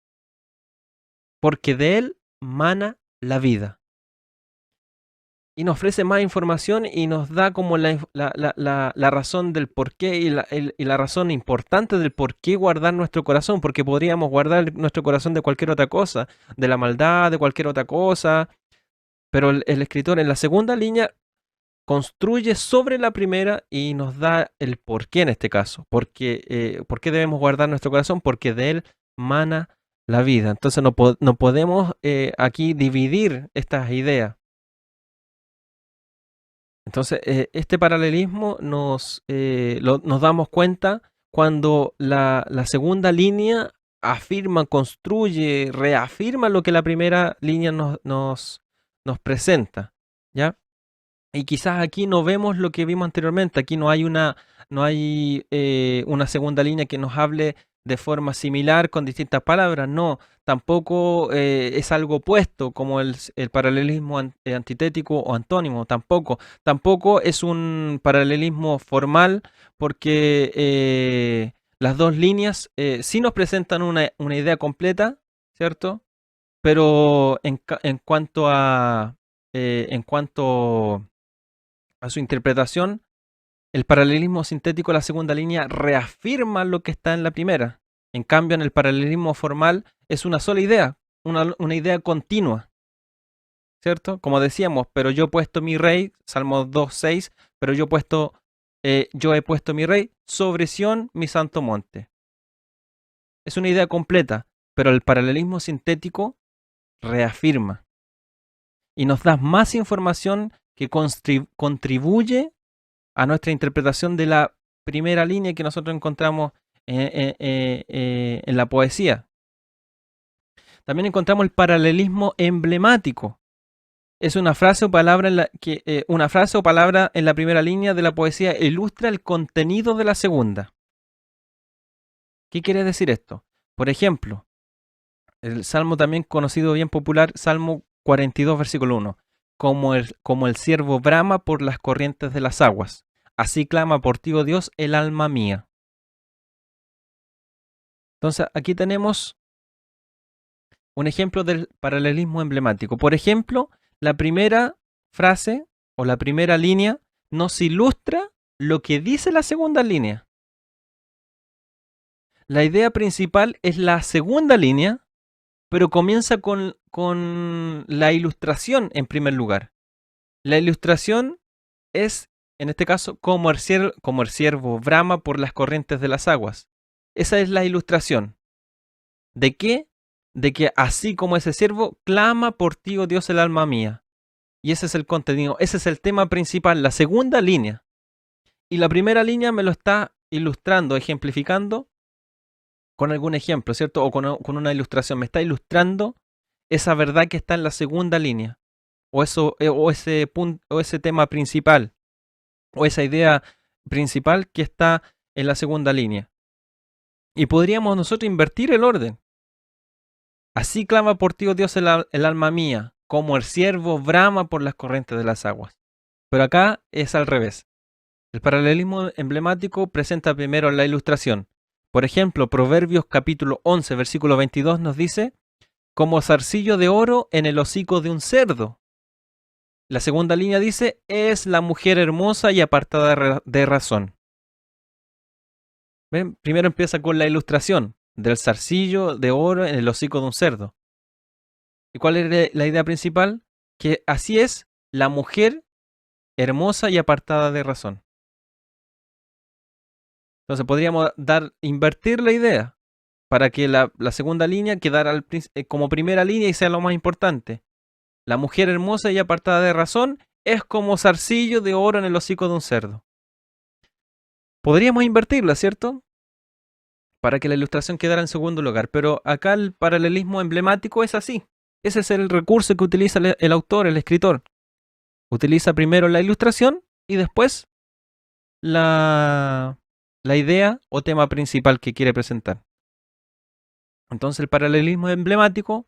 Porque de él mana la vida. Y nos ofrece más información y nos da como la razón del porqué y la razón importante del por qué guardar nuestro corazón, porque podríamos guardar nuestro corazón de cualquier otra cosa, de la maldad, de cualquier otra cosa, pero el escritor en la segunda línea construye sobre la primera y nos da el porqué en este caso, ¿por qué debemos guardar nuestro corazón? Porque de él mana la vida. Entonces no podemos aquí dividir estas ideas. Entonces, este paralelismo nos damos cuenta cuando la segunda línea afirma, construye, reafirma lo que la primera línea nos presenta, ¿ya? Y quizás aquí no vemos lo que vimos anteriormente. Aquí no hay una segunda línea que nos hable de forma similar con distintas palabras. No, tampoco es algo opuesto como el paralelismo antitético o antónimo. Tampoco es un paralelismo formal porque las dos líneas sí nos presentan una idea completa, ¿cierto? Pero en cuanto a su interpretación, el paralelismo sintético de la segunda línea reafirma lo que está en la primera. En cambio, en el paralelismo formal es una sola idea, una idea continua, ¿cierto? Como decíamos, pero yo he puesto mi rey, Salmo 2:6, pero yo he puesto mi rey sobre Sión, mi santo monte. Es una idea completa, pero el paralelismo sintético reafirma y nos da más información que contribuye a nuestra interpretación de la primera línea que nosotros encontramos en la poesía. También encontramos el paralelismo emblemático. Es una frase o palabra en la primera línea de la poesía ilustra el contenido de la segunda. ¿Qué quiere decir esto? Por ejemplo, el salmo también conocido bien popular, Salmo 42, versículo 1. Como el ciervo brama por las corrientes de las aguas, así clama por ti, oh Dios, el alma mía. Entonces, aquí tenemos un ejemplo del paralelismo emblemático. Por ejemplo, la primera frase o la primera línea nos ilustra lo que dice la segunda línea. La idea principal es la segunda línea, pero comienza con la ilustración en primer lugar. La ilustración es, en este caso, como el ciervo brama por las corrientes de las aguas. Esa es la ilustración. ¿De qué? De que así como ese ciervo clama por ti, oh Dios, el alma mía. Y ese es el contenido, ese es el tema principal, la segunda línea. Y la primera línea me lo está ilustrando, ejemplificando con algún ejemplo, ¿cierto? O con una ilustración. Me está ilustrando esa verdad que está en la segunda línea. O ese tema principal. O esa idea principal que está en la segunda línea. Y podríamos nosotros invertir el orden. Así clama por ti, oh Dios, el alma mía, como el ciervo brama por las corrientes de las aguas. Pero acá es al revés. El paralelismo emblemático presenta primero la ilustración. Por ejemplo, Proverbios capítulo 11, versículo 22 nos dice, como zarcillo de oro en el hocico de un cerdo. La segunda línea dice, es la mujer hermosa y apartada de razón. ¿Ven? Primero empieza con la ilustración del zarcillo de oro en el hocico de un cerdo. ¿Y cuál es la idea principal? Que así es la mujer hermosa y apartada de razón. Entonces podríamos invertir la idea para que la segunda línea quedara como primera línea y sea lo más importante. La mujer hermosa y apartada de razón es como zarcillo de oro en el hocico de un cerdo. Podríamos invertirla, ¿cierto? Para que la ilustración quedara en segundo lugar, pero acá el paralelismo emblemático es así. Ese es el recurso que utiliza el autor, el escritor. Utiliza primero la ilustración y después la idea o tema principal que quiere presentar. Entonces el paralelismo emblemático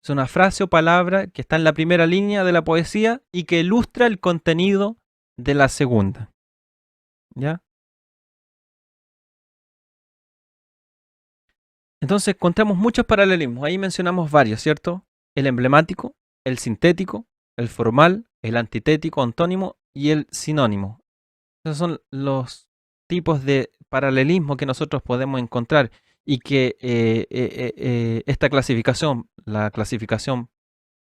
es una frase o palabra que está en la primera línea de la poesía y que ilustra el contenido de la segunda. ¿Ya? Entonces encontramos muchos paralelismos. Ahí mencionamos varios, ¿cierto? El emblemático, el sintético, el formal, el antitético, antónimo y el sinónimo. Esos son los tipos de paralelismo que nosotros podemos encontrar y que esta clasificación, la clasificación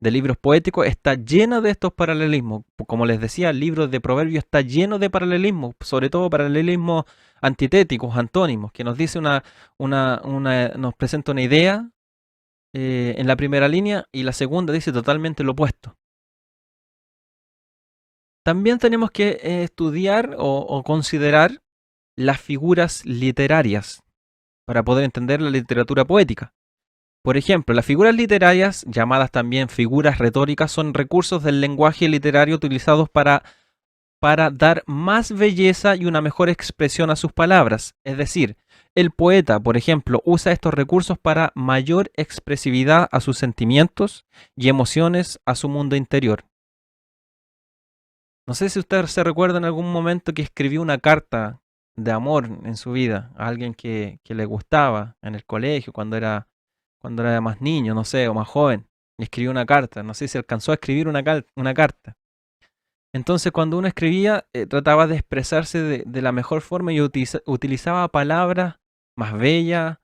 de libros poéticos, está llena de estos paralelismos. Como les decía, el libro de Proverbios está lleno de paralelismos, sobre todo paralelismos antitéticos, antónimos, que nos dice nos presenta una idea en la primera línea y la segunda dice totalmente lo opuesto. También tenemos que estudiar o considerar las figuras literarias para poder entender la literatura poética. Por ejemplo, las figuras literarias, llamadas también figuras retóricas, son recursos del lenguaje literario utilizados para dar más belleza y una mejor expresión a sus palabras. Es decir, el poeta, por ejemplo, usa estos recursos para mayor expresividad a sus sentimientos y emociones, a su mundo interior. No sé si usted se recuerda en algún momento que escribió una carta de amor en su vida a alguien que le gustaba en el colegio, cuando era más niño, no sé, o más joven. Y escribió una carta. No sé si alcanzó a escribir una carta. Entonces, cuando uno escribía, trataba de expresarse de la mejor forma y utilizaba palabras más bellas,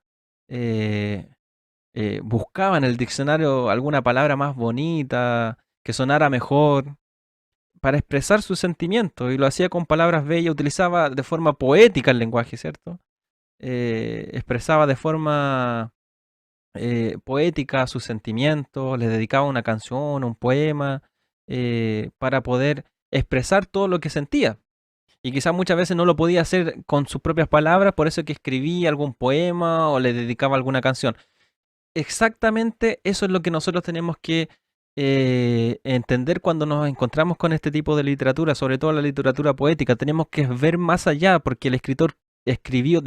buscaba en el diccionario alguna palabra más bonita, que sonara mejor, para expresar sus sentimientos, y lo hacía con palabras bellas, utilizaba de forma poética el lenguaje, ¿cierto? Expresaba de forma poética sus sentimientos, le dedicaba una canción, un poema, para poder expresar todo lo que sentía. Y quizás muchas veces no lo podía hacer con sus propias palabras, por eso que escribía algún poema o le dedicaba alguna canción. Exactamente eso es lo que nosotros tenemos que entender cuando nos encontramos con este tipo de literatura, sobre todo la literatura poética. Tenemos que ver más allá, porque el escritor describió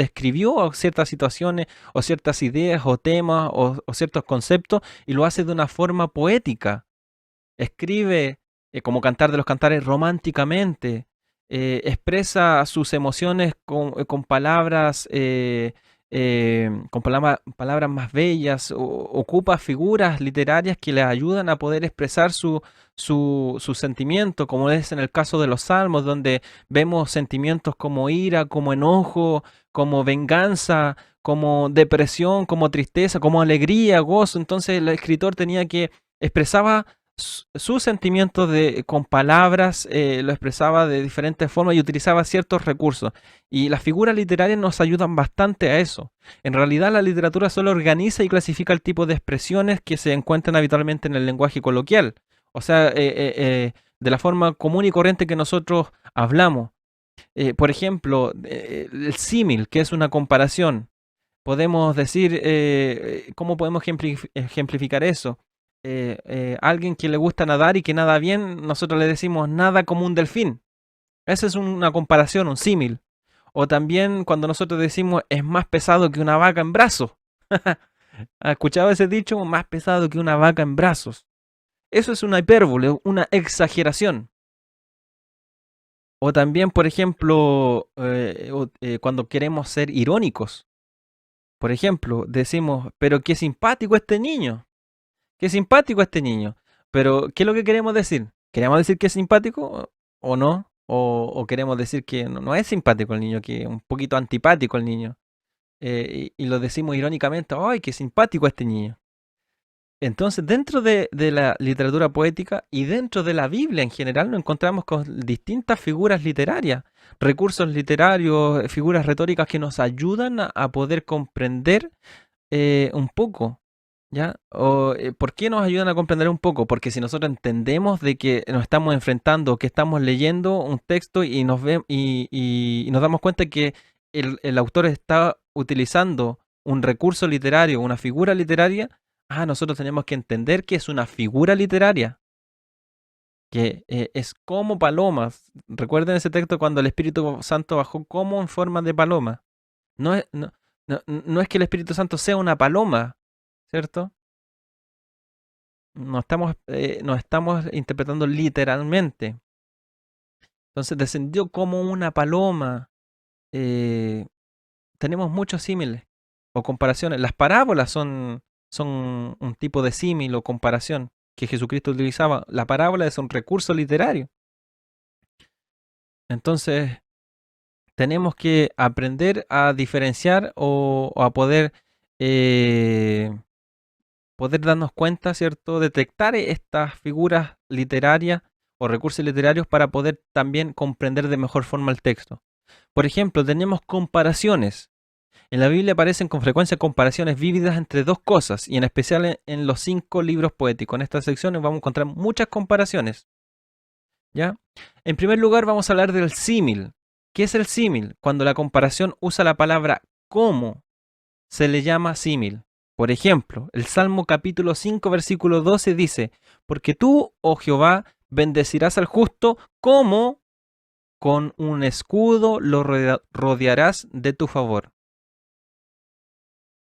ciertas situaciones o ciertas ideas o temas o ciertos conceptos y lo hace de una forma poética. Escribe, como Cantar de los Cantares, románticamente. Expresa sus emociones con palabras palabras más bellas, ocupa figuras literarias que les ayudan a poder expresar su sentimiento, como es en el caso de los salmos, donde vemos sentimientos como ira, como enojo, como venganza, como depresión, como tristeza, como alegría, gozo. Entonces el escritor tenía que expresaba sus sentimientos con palabras, lo expresaba de diferentes formas y utilizaba ciertos recursos. Y las figuras literarias nos ayudan bastante a eso. En realidad la literatura solo organiza y clasifica el tipo de expresiones que se encuentran habitualmente en el lenguaje coloquial. O sea, de la forma común y corriente que nosotros hablamos. Por ejemplo, el símil, que es una comparación. Podemos decir, ¿cómo podemos ejemplificar eso? Alguien que le gusta nadar y que nada bien, nosotros le decimos nada como un delfín. Esa es una comparación, un símil. O también cuando nosotros decimos es más pesado que una vaca en brazos. ¿Has escuchado ese dicho? Más pesado que una vaca en brazos. Eso es una hipérbole, una exageración. O también, por ejemplo, cuando queremos ser irónicos. Por ejemplo, decimos, pero qué simpático este niño. Qué simpático este niño. Pero, ¿qué es lo que queremos decir? ¿Queremos decir que es simpático o no? O queremos decir que no es simpático el niño, que es un poquito antipático el niño. Y lo decimos irónicamente, ¡ay, qué simpático este niño! Entonces, dentro de la literatura poética y dentro de la Biblia en general, nos encontramos con distintas figuras literarias, recursos literarios, figuras retóricas que nos ayudan a poder comprender un poco, ¿ya? ¿Por qué nos ayudan a comprender un poco? Porque si nosotros entendemos de que nos estamos enfrentando, que estamos leyendo un texto y nos damos cuenta que el autor está utilizando un recurso literario, una figura literaria, nosotros tenemos que entender que es una figura literaria, que es como palomas. Recuerden ese texto cuando el Espíritu Santo bajó como en forma de paloma. No es, no es que el Espíritu Santo sea una paloma, ¿cierto? No estamos interpretando literalmente. Entonces descendió como una paloma. Eh, tenemos muchos símiles o comparaciones. Las parábolas son un tipo de símil o comparación que Jesucristo utilizaba. La parábola es un recurso literario. Entonces tenemos que aprender a diferenciar o a poder darnos cuenta, ¿cierto? Detectar estas figuras literarias o recursos literarios para poder también comprender de mejor forma el texto. Por ejemplo, tenemos comparaciones. En la Biblia aparecen con frecuencia comparaciones vívidas entre dos cosas, y en especial en los 5 libros poéticos. En esta sección vamos a encontrar muchas comparaciones. ¿Ya? En primer lugar, vamos a hablar del símil. ¿Qué es el símil? Cuando la comparación usa la palabra como, se le llama símil. Por ejemplo, el Salmo capítulo 5, versículo 12 dice, porque tú, oh Jehová, bendecirás al justo como con un escudo lo rodearás de tu favor.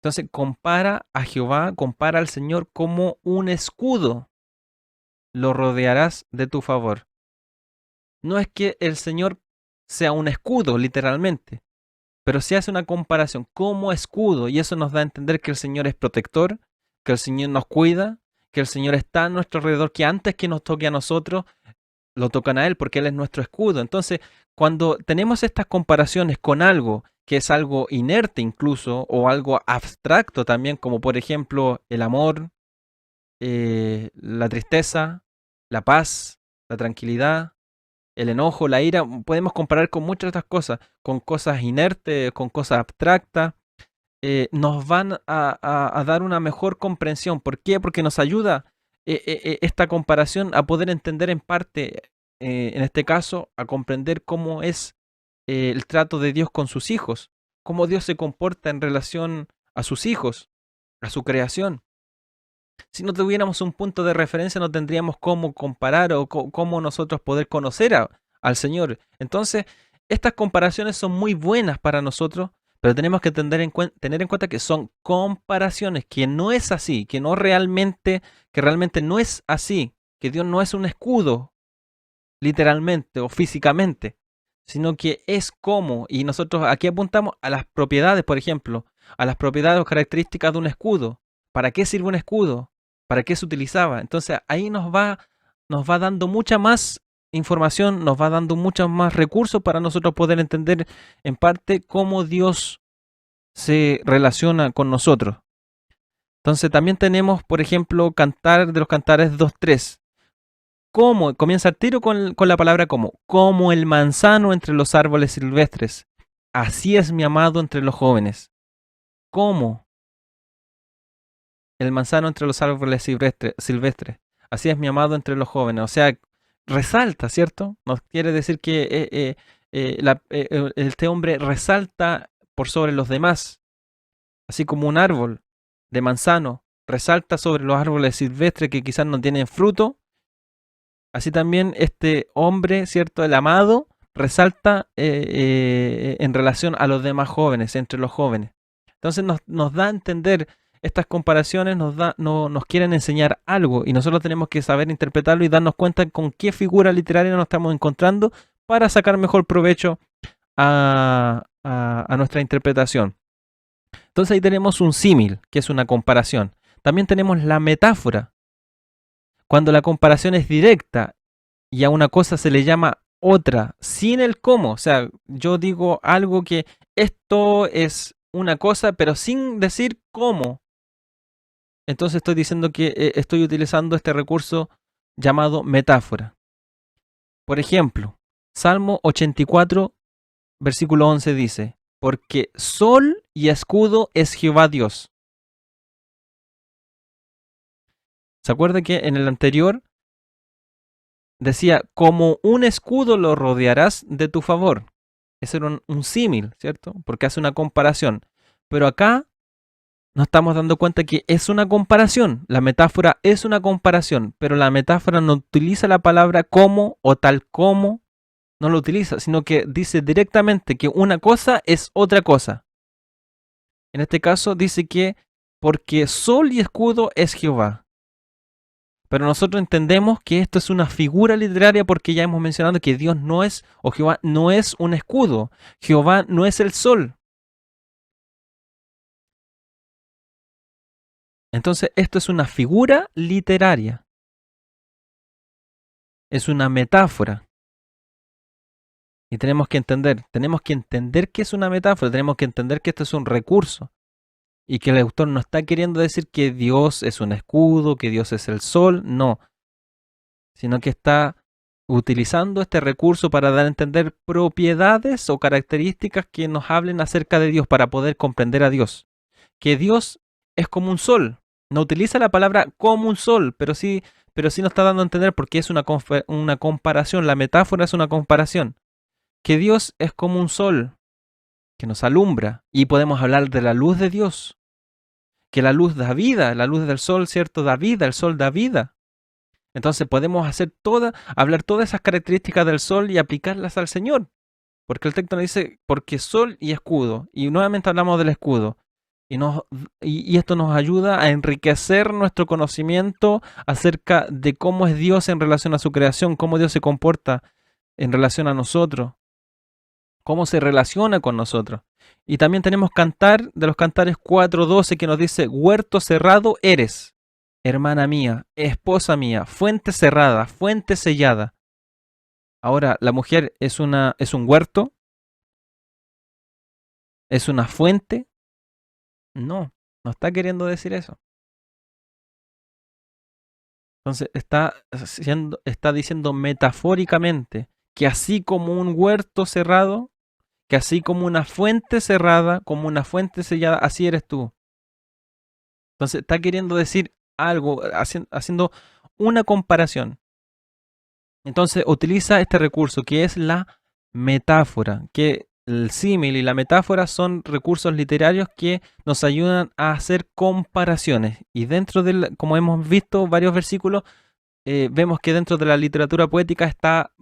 Entonces compara a Jehová, compara al Señor como un escudo lo rodearás de tu favor. No es que el Señor sea un escudo, literalmente, pero se hace una comparación como escudo y eso nos da a entender que el Señor es protector, que el Señor nos cuida, que el Señor está a nuestro alrededor, que antes que nos toque a nosotros, lo tocan a Él porque Él es nuestro escudo. Entonces, cuando tenemos estas comparaciones con algo que es algo inerte incluso o algo abstracto también, como por ejemplo el amor, la tristeza, la paz, la tranquilidad, el enojo, la ira, podemos comparar con muchas otras cosas, con cosas inertes, con cosas abstractas, nos van a dar una mejor comprensión. ¿Por qué? Porque nos ayuda esta comparación a poder entender en parte, en este caso, a comprender cómo es el trato de Dios con sus hijos, cómo Dios se comporta en relación a sus hijos, a su creación. Si no tuviéramos un punto de referencia, no tendríamos cómo comparar o cómo nosotros poder conocer al Señor. Entonces, estas comparaciones son muy buenas para nosotros, pero tenemos que tener en cuenta que son comparaciones, que no es así, que realmente no es así, que Dios no es un escudo, literalmente o físicamente, sino que es como, y nosotros aquí apuntamos a las propiedades, por ejemplo, a las propiedades o características de un escudo. ¿Para qué sirve un escudo? ¿Para qué se utilizaba? Entonces ahí nos va dando mucha más información, nos va dando muchos más recursos para nosotros poder entender en parte cómo Dios se relaciona con nosotros. Entonces también tenemos, por ejemplo, Cantar de los Cantares 2.3. ¿Cómo? Comienza el tiro con la palabra como el manzano entre los árboles silvestres. Así es mi amado entre los jóvenes. ¿Cómo? El manzano entre los árboles silvestres. Así es mi amado entre los jóvenes. O sea, resalta, ¿cierto? Nos quiere decir que este hombre resalta por sobre los demás. Así como un árbol de manzano resalta sobre los árboles silvestres que quizás no tienen fruto. Así también este hombre, ¿cierto? El amado resalta en relación a los demás jóvenes, entre los jóvenes. Entonces nos da a entender estas comparaciones, nos quieren enseñar algo y nosotros tenemos que saber interpretarlo y darnos cuenta con qué figura literaria nos estamos encontrando para sacar mejor provecho a nuestra interpretación. Entonces ahí tenemos un símil, que es una comparación. También tenemos la metáfora. Cuando la comparación es directa y a una cosa se le llama otra, sin el cómo. O sea, yo digo algo que esto es una cosa, pero sin decir cómo. Entonces estoy diciendo que estoy utilizando este recurso llamado metáfora. Por ejemplo, Salmo 84, versículo 11 dice, porque sol y escudo es Jehová Dios. ¿Se acuerda que en el anterior decía, como un escudo lo rodearás de tu favor? Ese era un símil, ¿cierto? Porque hace una comparación. Pero acá nos estamos dando cuenta que es una comparación. La metáfora es una comparación, pero la metáfora no utiliza la palabra como o tal como, no lo utiliza, sino que dice directamente que una cosa es otra cosa. En este caso dice que porque sol y escudo es Jehová. Pero nosotros entendemos que esto es una figura literaria porque ya hemos mencionado que Dios no es, o Jehová no es un escudo. Jehová no es el sol. Entonces esto es una figura literaria. Es una metáfora. Y tenemos que entender que es una metáfora, tenemos que entender que esto es un recurso. Y que el autor no está queriendo decir que Dios es un escudo, que Dios es el sol, no. Sino que está utilizando este recurso para dar a entender propiedades o características que nos hablen acerca de Dios para poder comprender a Dios. Que Dios es como un sol. No utiliza la palabra como un sol, pero sí nos está dando a entender porque es una comparación. La metáfora es una comparación. Que Dios es como un sol que nos alumbra y podemos hablar de la luz de Dios. Que la luz da vida, la luz del sol, ¿cierto? Da vida, el sol da vida. Entonces podemos hablar todas esas características del sol y aplicarlas al Señor. Porque el texto nos dice, porque sol y escudo. Y nuevamente hablamos del escudo. Y esto nos ayuda a enriquecer nuestro conocimiento acerca de cómo es Dios en relación a su creación, cómo Dios se comporta en relación a nosotros, cómo se relaciona con nosotros. Y también tenemos Cantar de los Cantares 4:12 que nos dice, huerto cerrado eres, hermana mía, esposa mía, fuente cerrada, fuente sellada. Ahora, la mujer es un huerto, es una fuente. No, no está queriendo decir eso. Entonces está diciendo metafóricamente que así como un huerto cerrado, que así como una fuente cerrada, como una fuente sellada, así eres tú. Entonces está queriendo decir algo, haciendo una comparación. Entonces utiliza este recurso que es la metáfora, que el símil y la metáfora son recursos literarios que nos ayudan a hacer comparaciones. Y dentro de, como hemos visto varios versículos, vemos que dentro de la literatura poética está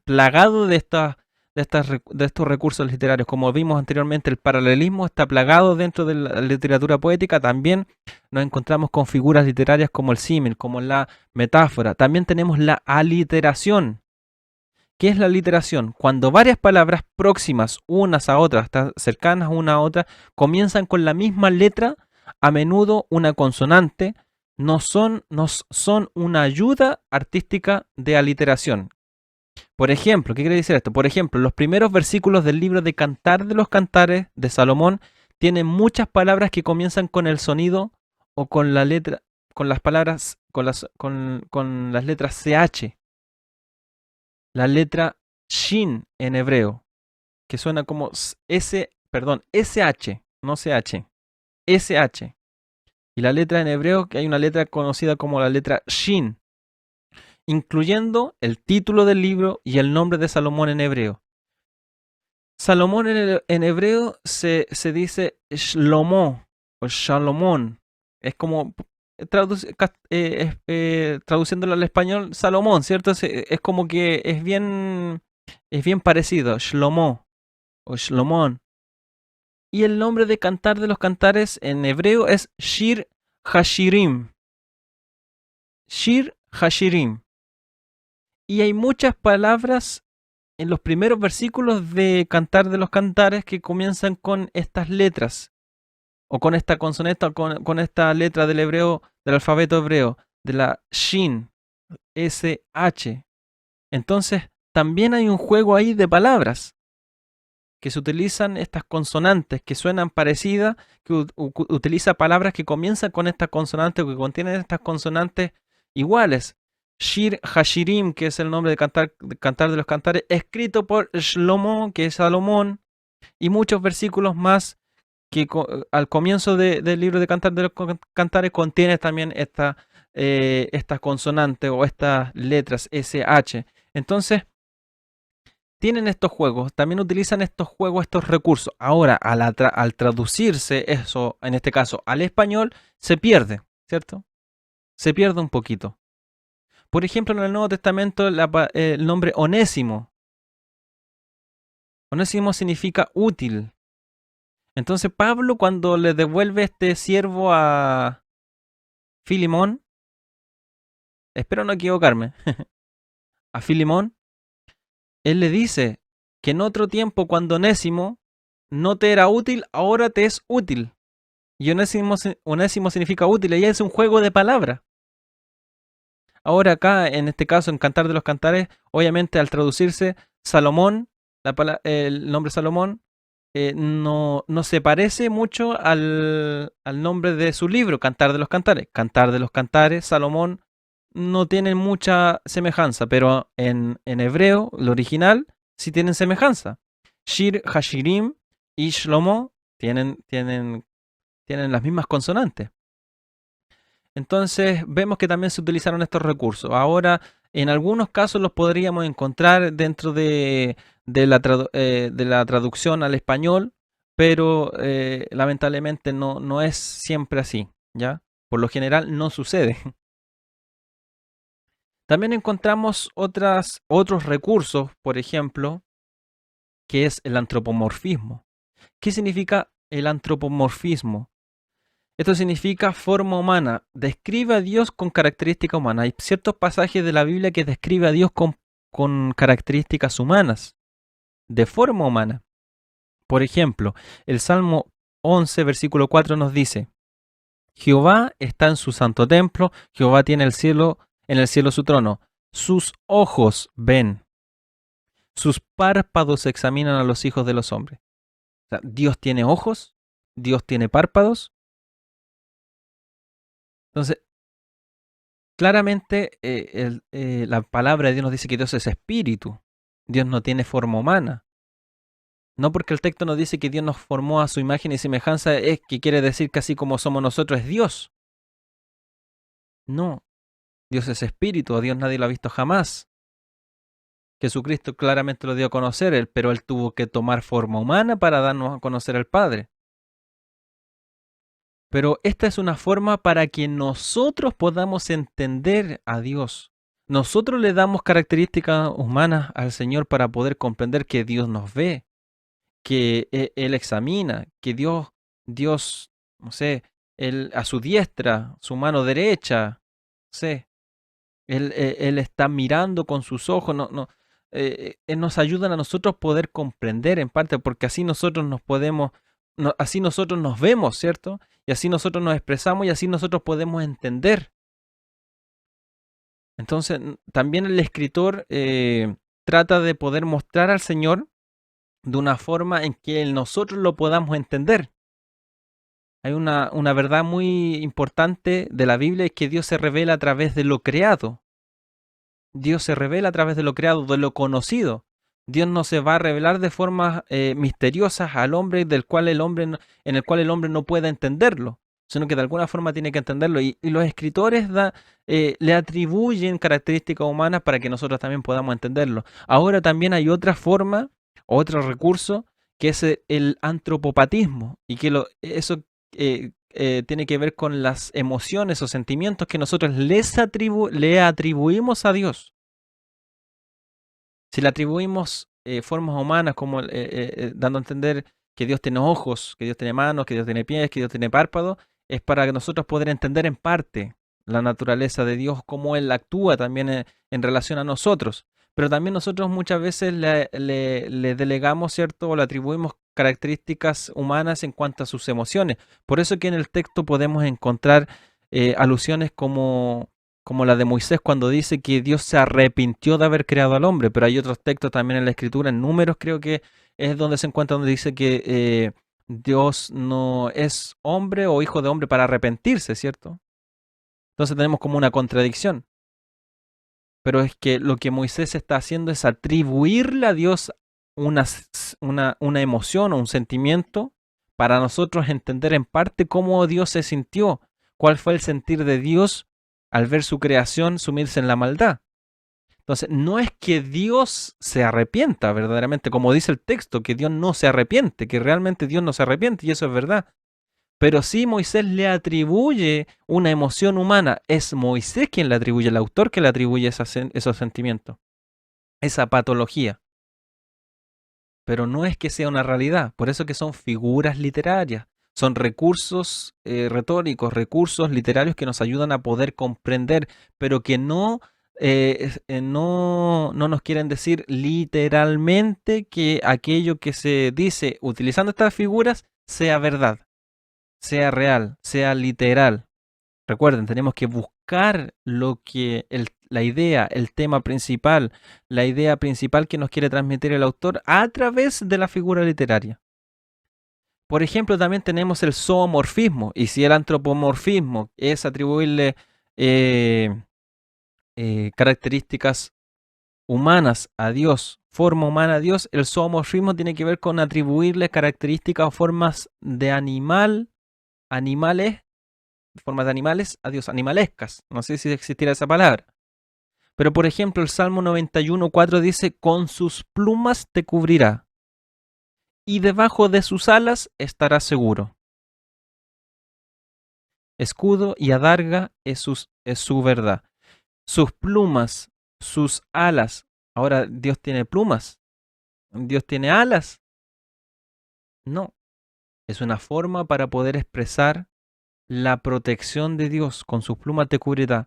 plagado de estos recursos literarios. Como vimos anteriormente, el paralelismo está plagado dentro de la literatura poética. También nos encontramos con figuras literarias como el símil, como la metáfora. También tenemos la aliteración. ¿Qué es la aliteración? Cuando varias palabras próximas unas a otras, cercanas una a otra, comienzan con la misma letra, a menudo una consonante, nos son una ayuda artística de aliteración. Por ejemplo, ¿qué quiere decir esto? Por ejemplo, los primeros versículos del libro de Cantar de los Cantares de Salomón tienen muchas palabras que comienzan con el sonido o con la letra, con las palabras, con las letras CH. La letra Shin en hebreo, que suena como SH, no CH, SH. Y la letra en hebreo, que hay una letra conocida como la letra Shin, incluyendo el título del libro y el nombre de Salomón en hebreo. Salomón en hebreo se dice Shlomo o Shalomón. Es como traduciéndolo al español, Salomón, ¿cierto? Es como que es bien Es bien parecido, Shlomo o Shlomón. Y el nombre de cantar de los cantares en hebreo es Shir Hashirim. Shir Hashirim. Y hay muchas palabras en los primeros versículos de Cantar de los Cantares que comienzan con estas letras, o con esta consonante, o con esta letra del hebreo, del alfabeto hebreo, de la Shin, SH. Entonces, también hay un juego ahí de palabras que se utilizan estas consonantes que suenan parecidas, que utiliza palabras que comienzan con estas consonantes o que contienen estas consonantes iguales. Shir Hashirim, que es el nombre de cantar de los cantares, escrito por Shlomo, que es Salomón, y muchos versículos más que al comienzo del libro de Cantar de los Cantares contiene también estas consonantes o estas letras SH. Entonces, tienen estos juegos, también utilizan estos juegos, estos recursos. Ahora, al traducirse eso, en este caso al español, se pierde, ¿cierto? Se pierde un poquito. Por ejemplo, en el Nuevo Testamento el nombre Onésimo. Onésimo significa útil. Entonces Pablo, cuando le devuelve este siervo a Filimón, espero no equivocarme, a Filimón, él le dice que en otro tiempo cuando Onésimo no te era útil, ahora te es útil. Y onésimo significa útil, y es un juego de palabras. Ahora acá, en este caso, en Cantar de los Cantares, obviamente al traducirse Salomón, el nombre Salomón, no se parece mucho al nombre de su libro, Cantar de los Cantares. Cantar de los Cantares, Salomón, no tienen mucha semejanza, pero en hebreo, el original, sí tienen semejanza. Shir, Hashirim y Shlomo tienen las mismas consonantes. Entonces vemos que también se utilizaron estos recursos. Ahora, en algunos casos los podríamos encontrar dentro de la traducción al español, pero lamentablemente no es siempre así, ¿ya? Por lo general no sucede. También encontramos otros recursos, por ejemplo, que es el antropomorfismo. ¿Qué significa el antropomorfismo? Esto significa forma humana. Describe a Dios con características humanas. Hay ciertos pasajes de la Biblia que describe a Dios con características humanas, de forma humana. Por ejemplo, el Salmo 11, versículo 4 nos dice: Jehová está en su santo templo, Jehová tiene en el cielo su trono. Sus ojos ven, sus párpados examinan a los hijos de los hombres. O sea, Dios tiene ojos, Dios tiene párpados. Entonces, claramente la palabra de Dios nos dice que Dios es espíritu. Dios no tiene forma humana. No porque el texto nos dice que Dios nos formó a su imagen y semejanza, es que quiere decir que así como somos nosotros es Dios. No, Dios es espíritu, a Dios nadie lo ha visto jamás. Jesucristo claramente lo dio a conocer, pero Él tuvo que tomar forma humana para darnos a conocer al Padre. Pero esta es una forma para que nosotros podamos entender a Dios. Nosotros le damos características humanas al Señor para poder comprender que Dios nos ve, que Él examina, que Dios, no sé, Él a su diestra, su mano derecha, no sé, Él está mirando con sus ojos, Él nos ayuda a nosotros poder comprender en parte, porque así nosotros así nosotros nos vemos, ¿cierto? Y así nosotros nos expresamos y así nosotros podemos entender. Entonces, también el escritor trata de poder mostrar al Señor de una forma en que nosotros lo podamos entender. Hay una verdad muy importante de la Biblia, es que Dios se revela a través de lo creado. Dios se revela a través de lo creado, de lo conocido. Dios no se va a revelar de formas misteriosas al hombre, en el cual el hombre no pueda entenderlo, sino que de alguna forma tiene que entenderlo. Y los escritores le atribuyen características humanas para que nosotros también podamos entenderlo. Ahora también hay otra forma, otro recurso, que es el antropopatismo, y que eso tiene que ver con las emociones o sentimientos que nosotros le atribuimos a Dios. Si le atribuimos formas humanas, como dando a entender que Dios tiene ojos, que Dios tiene manos, que Dios tiene pies, que Dios tiene párpados, es para que nosotros poder entender en parte la naturaleza de Dios, cómo Él actúa también en relación a nosotros. Pero también nosotros muchas veces le delegamos, ¿cierto? O le atribuimos características humanas en cuanto a sus emociones. Por eso que en el texto podemos encontrar alusiones como la de Moisés cuando dice que Dios se arrepintió de haber creado al hombre, pero hay otros textos también en la escritura, en Números creo que es donde se encuentra, donde dice que Dios no es hombre o hijo de hombre para arrepentirse, ¿cierto? Entonces tenemos como una contradicción, pero es que lo que Moisés está haciendo es atribuirle a Dios una emoción o un sentimiento para nosotros entender en parte cómo Dios se sintió, cuál fue el sentir de Dios al ver su creación sumirse en la maldad. Entonces, no es que Dios se arrepienta verdaderamente, como dice el texto, que Dios no se arrepiente, que realmente Dios no se arrepiente, y eso es verdad. Pero sí Moisés le atribuye una emoción humana. Es Moisés quien le atribuye, el autor que le atribuye esos sentimientos, esa patología. Pero no es que sea una realidad, por eso que son figuras literarias, son recursos retóricos, recursos literarios que nos ayudan a poder comprender, pero que no nos quieren decir literalmente que aquello que se dice utilizando estas figuras sea verdad, sea real, sea literal. Recuerden, tenemos que buscar lo que la idea, el tema principal, la idea principal que nos quiere transmitir el autor a través de la figura literaria. Por ejemplo, también tenemos el zoomorfismo, y si el antropomorfismo es atribuirle características humanas a Dios, forma humana a Dios, el zoomorfismo tiene que ver con atribuirle características o formas de animales, formas de animales a Dios, animalescas. No sé si existiera esa palabra. Pero por ejemplo, el Salmo 91:4 dice, con sus plumas te cubrirá y debajo de sus alas estarás seguro. Escudo y adarga es su verdad. Sus plumas, sus alas. Ahora, ¿Dios tiene plumas? ¿Dios tiene alas? No. Es una forma para poder expresar la protección de Dios. Con sus plumas te cubrirá.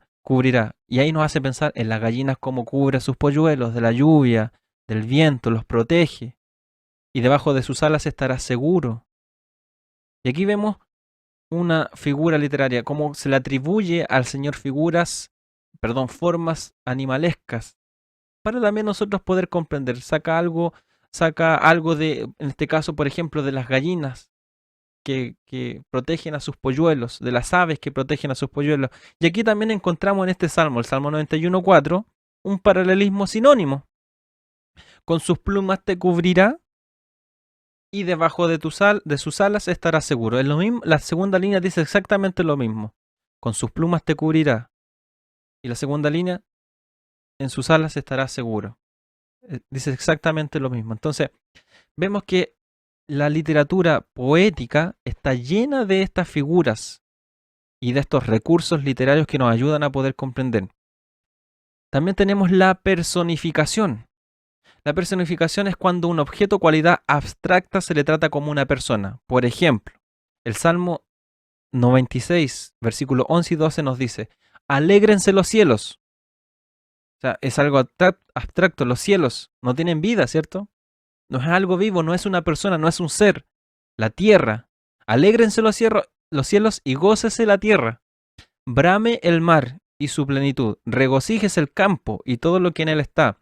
Y ahí nos hace pensar en las gallinas como cubre a sus polluelos de la lluvia, del viento, los protege. Y debajo de sus alas estará seguro. Y aquí vemos una figura literaria, cómo se le atribuye al Señor formas animalescas, para también nosotros poder comprender. Saca algo de, en este caso, por ejemplo, de las gallinas que protegen a sus polluelos, de las aves que protegen a sus polluelos. Y aquí también encontramos en este salmo, el Salmo 91:4, un paralelismo sinónimo. Con sus plumas te cubrirá y debajo de sus alas estarás seguro. Es lo mismo, la segunda línea dice exactamente lo mismo. Con sus plumas te cubrirá. Y la segunda línea, en sus alas estarás seguro. Dice exactamente lo mismo. Entonces, vemos que la literatura poética está llena de estas figuras y de estos recursos literarios que nos ayudan a poder comprender. También tenemos la personificación. La personificación es cuando un objeto o cualidad abstracta se le trata como una persona. Por ejemplo, el Salmo 96, versículos 11 y 12 nos dice, alégrense los cielos. O sea, es algo abstracto, los cielos no tienen vida, ¿cierto? No es algo vivo, no es una persona, no es un ser. La tierra, alégrense los cielos y gócese la tierra. Brame el mar y su plenitud, regocíjese el campo y todo lo que en él está.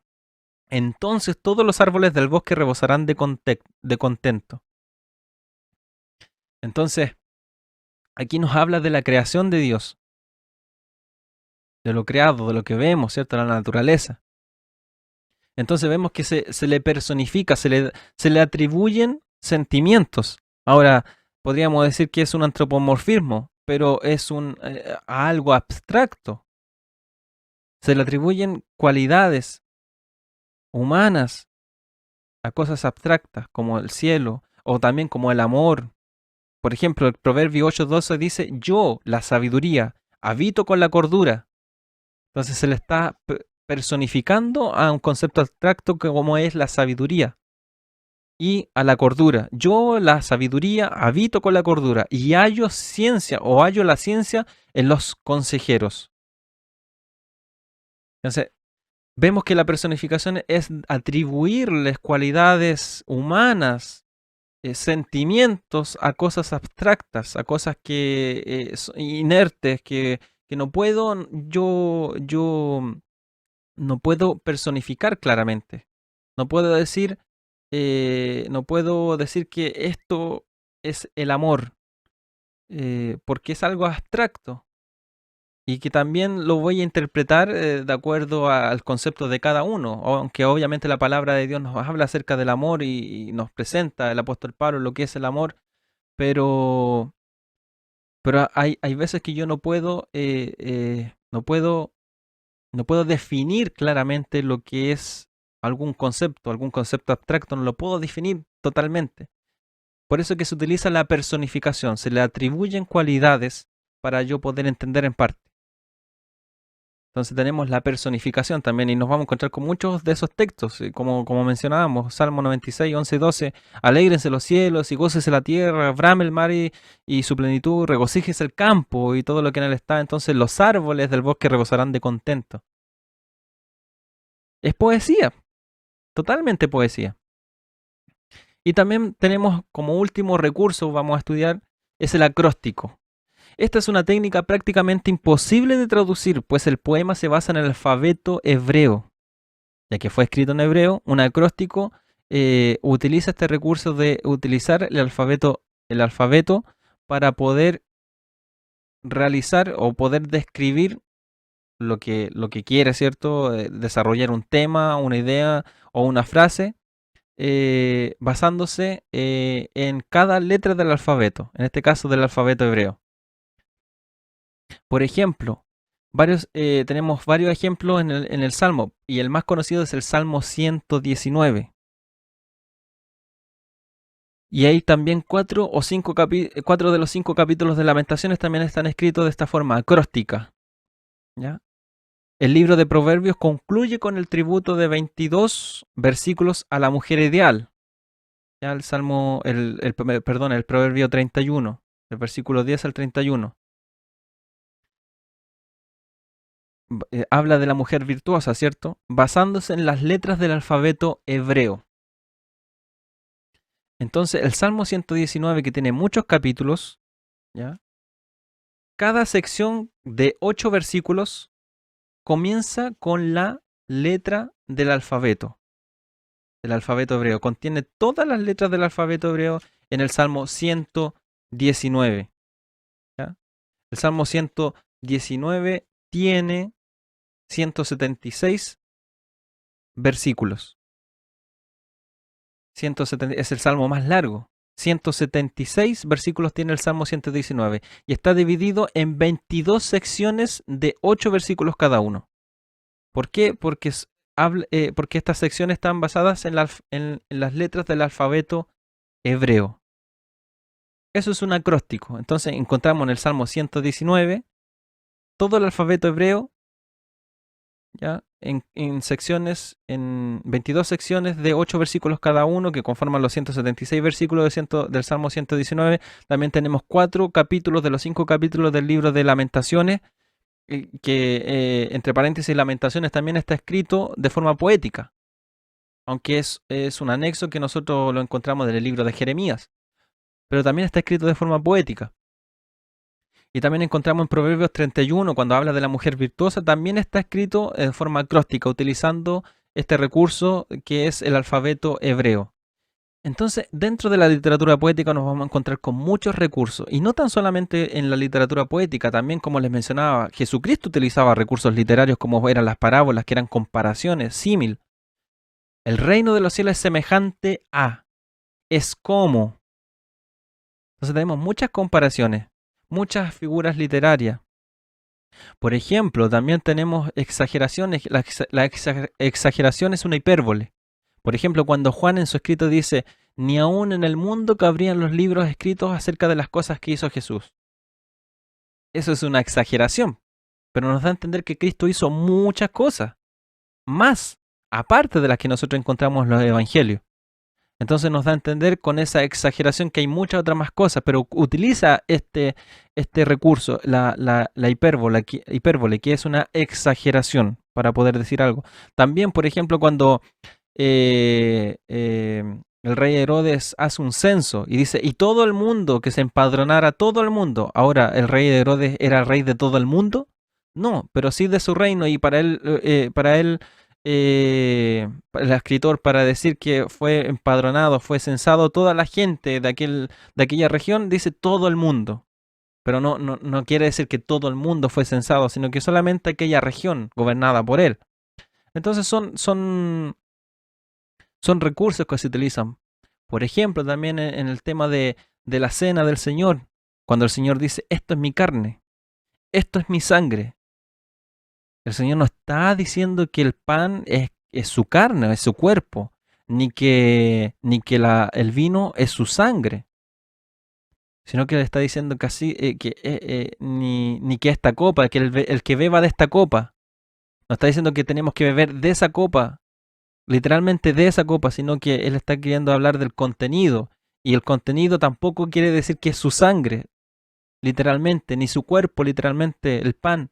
Entonces todos los árboles del bosque rebosarán de contento. Entonces, aquí nos habla de la creación de Dios, de lo creado, de lo que vemos, ¿cierto? La naturaleza. Entonces vemos que se le personifica, se le atribuyen sentimientos. Ahora, podríamos decir que es un antropomorfismo, pero es algo abstracto. Se le atribuyen cualidades humanas a cosas abstractas, como el cielo, o también como el amor. Por ejemplo, el Proverbio 8:12 dice, yo, la sabiduría, habito con la cordura. Entonces se le está personificando a un concepto abstracto como es la sabiduría y a la cordura. Yo, la sabiduría, habito con la cordura y hallo ciencia o hallo la ciencia en los consejeros. Entonces, vemos que la personificación es atribuirles cualidades humanas, sentimientos a cosas abstractas, a cosas que son inertes, que no puedo, yo no puedo personificar claramente. No puedo decir, no puedo decir que esto es el amor, porque es algo abstracto y que también lo voy a interpretar de acuerdo al concepto de cada uno, aunque obviamente la palabra de Dios nos habla acerca del amor y nos presenta el apóstol Pablo lo que es el amor, pero, pero hay veces que yo no puedo definir claramente lo que es algún concepto abstracto, no lo puedo definir totalmente. Por eso que se utiliza la personificación, se le atribuyen cualidades para yo poder entender en parte. Entonces tenemos la personificación también y nos vamos a encontrar con muchos de esos textos, como mencionábamos, Salmo 96, 11 y 12, alégrense los cielos y gócese la tierra, brame el mar y su plenitud, regocíjese el campo y todo lo que en él está, entonces los árboles del bosque rebosarán de contento. Es poesía, totalmente poesía. Y también tenemos como último recurso, vamos a estudiar, es el acróstico. Esta es una técnica prácticamente imposible de traducir, pues el poema se basa en el alfabeto hebreo. Ya que fue escrito en hebreo, un acróstico utiliza este recurso de utilizar el alfabeto para poder realizar o poder describir lo que quiere, ¿cierto? Desarrollar un tema, una idea o una frase basándose en cada letra del alfabeto, en este caso del alfabeto hebreo. Por ejemplo, tenemos varios ejemplos en el Salmo, y el más conocido es el Salmo 119. Y ahí también cuatro de los 5 capítulos de Lamentaciones también están escritos de esta forma acróstica. ¿Ya? El libro de Proverbios concluye con el tributo de 22 versículos a la mujer ideal. Ya el Salmo, perdón, el Proverbio 31, del versículo 10 al 31. Habla de la mujer virtuosa, ¿cierto? Basándose en las letras del alfabeto hebreo. Entonces, el Salmo 119, que tiene muchos capítulos, ¿ya? Cada sección de 8 versículos comienza con la letra del alfabeto hebreo. Contiene todas las letras del alfabeto hebreo en el Salmo 119. ¿Ya? El Salmo 119 tiene 176 versículos. 170, es el salmo más largo. 176 versículos tiene el Salmo 119 y está dividido en 22 secciones de 8 versículos cada uno. ¿Por qué? Porque estas secciones están basadas en las letras del alfabeto hebreo. Eso es un acróstico. Entonces encontramos en el Salmo 119 todo el alfabeto hebreo, ¿ya? En secciones, en 22 secciones de 8 versículos cada uno, que conforman los 176 versículos del Salmo 119. También tenemos 4 capítulos de los 5 capítulos del libro de Lamentaciones, que entre paréntesis Lamentaciones también está escrito de forma poética, aunque es un anexo que nosotros lo encontramos en el libro de Jeremías, pero también está escrito de forma poética. Y también encontramos en Proverbios 31, cuando habla de la mujer virtuosa, también está escrito de forma acróstica, utilizando este recurso que es el alfabeto hebreo. Entonces, dentro de la literatura poética nos vamos a encontrar con muchos recursos, y no tan solamente en la literatura poética, también como les mencionaba, Jesucristo utilizaba recursos literarios como eran las parábolas, que eran comparaciones, símil. El reino de los cielos es semejante a, es como. Entonces tenemos muchas comparaciones, muchas figuras literarias. Por ejemplo, también tenemos exageraciones. La exageración es una hipérbole. Por ejemplo, cuando Juan en su escrito dice, ni aún en el mundo cabrían los libros escritos acerca de las cosas que hizo Jesús. Eso es una exageración, pero nos da a entender que Cristo hizo muchas cosas. más, aparte de las que nosotros encontramos en los evangelios. Entonces nos da a entender con esa exageración que hay muchas otras más cosas, pero utiliza este recurso, la hipérbole, que es una exageración para poder decir algo. También, por ejemplo, cuando el rey Herodes hace un censo y dice, y todo el mundo, que se empadronara todo el mundo. Ahora, ¿el rey de Herodes era el rey de todo el mundo? No, pero sí de su reino, y para él el escritor, para decir que fue empadronado, fue censado toda la gente de aquella región, dice todo el mundo. Pero no quiere decir que todo el mundo fue censado, sino que solamente aquella región gobernada por él. Entonces son recursos que se utilizan. Por ejemplo, también en el tema de la cena del Señor, cuando el Señor dice, esto es mi carne, esto es mi sangre. El Señor no está diciendo que el pan es su carne, es su cuerpo, ni que el vino es su sangre, sino que le está diciendo que así, ni que esta copa, que el que beba de esta copa, no está diciendo que tenemos que beber de esa copa, literalmente de esa copa, sino que él está queriendo hablar del contenido, y el contenido tampoco quiere decir que es su sangre, literalmente, ni su cuerpo, literalmente, el pan,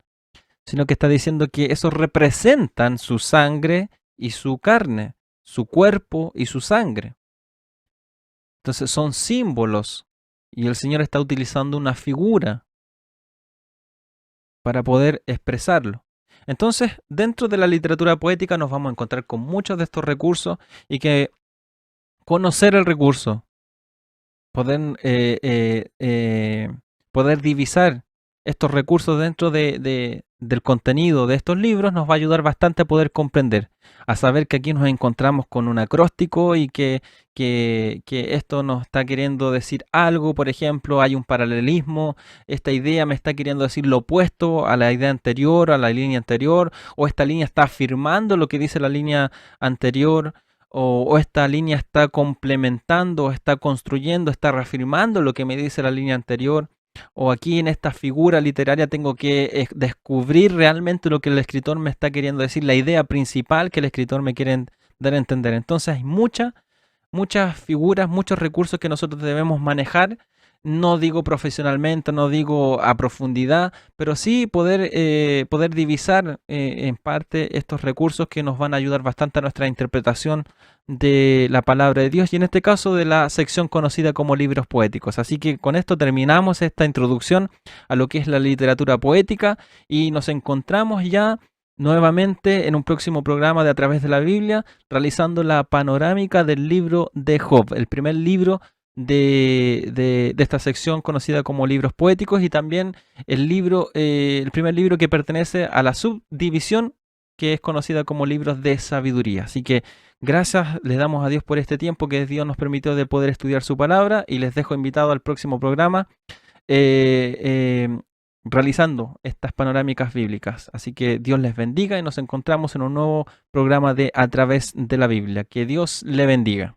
sino que está diciendo que eso representan su sangre y su carne, su cuerpo y su sangre. Entonces son símbolos, y el Señor está utilizando una figura para poder expresarlo. Entonces, dentro de la literatura poética nos vamos a encontrar con muchos de estos recursos, y que conocer el recurso, poder divisar estos recursos dentro del contenido de estos libros, nos va a ayudar bastante a poder comprender, a saber que aquí nos encontramos con un acróstico, y que esto nos está queriendo decir algo. Por ejemplo, hay un paralelismo, esta idea me está queriendo decir lo opuesto a la idea anterior, a la línea anterior, o esta línea está afirmando lo que dice la línea anterior, o esta línea está complementando, está construyendo, está reafirmando lo que me dice la línea anterior. O aquí en esta figura literaria tengo que descubrir realmente lo que el escritor me está queriendo decir, la idea principal que el escritor me quiere dar a entender. Entonces hay muchas figuras, muchos recursos que nosotros debemos manejar. No digo profesionalmente, no digo a profundidad, pero sí poder divisar en parte estos recursos que nos van a ayudar bastante a nuestra interpretación de la palabra de Dios, y en este caso de la sección conocida como libros poéticos. Así que con esto terminamos esta introducción a lo que es la literatura poética, y nos encontramos ya nuevamente en un próximo programa de A Través de la Biblia, realizando la panorámica del libro de Job, el primer libro de esta sección conocida como libros poéticos, y también el primer libro que pertenece a la subdivisión que es conocida como libros de sabiduría. Así que gracias les damos a Dios por este tiempo que Dios nos permitió de poder estudiar su palabra, y les dejo invitado al próximo programa eh, eh, realizando estas panorámicas bíblicas. Así que Dios les bendiga, y nos encontramos en un nuevo programa de A Través de la Biblia. Que Dios le bendiga.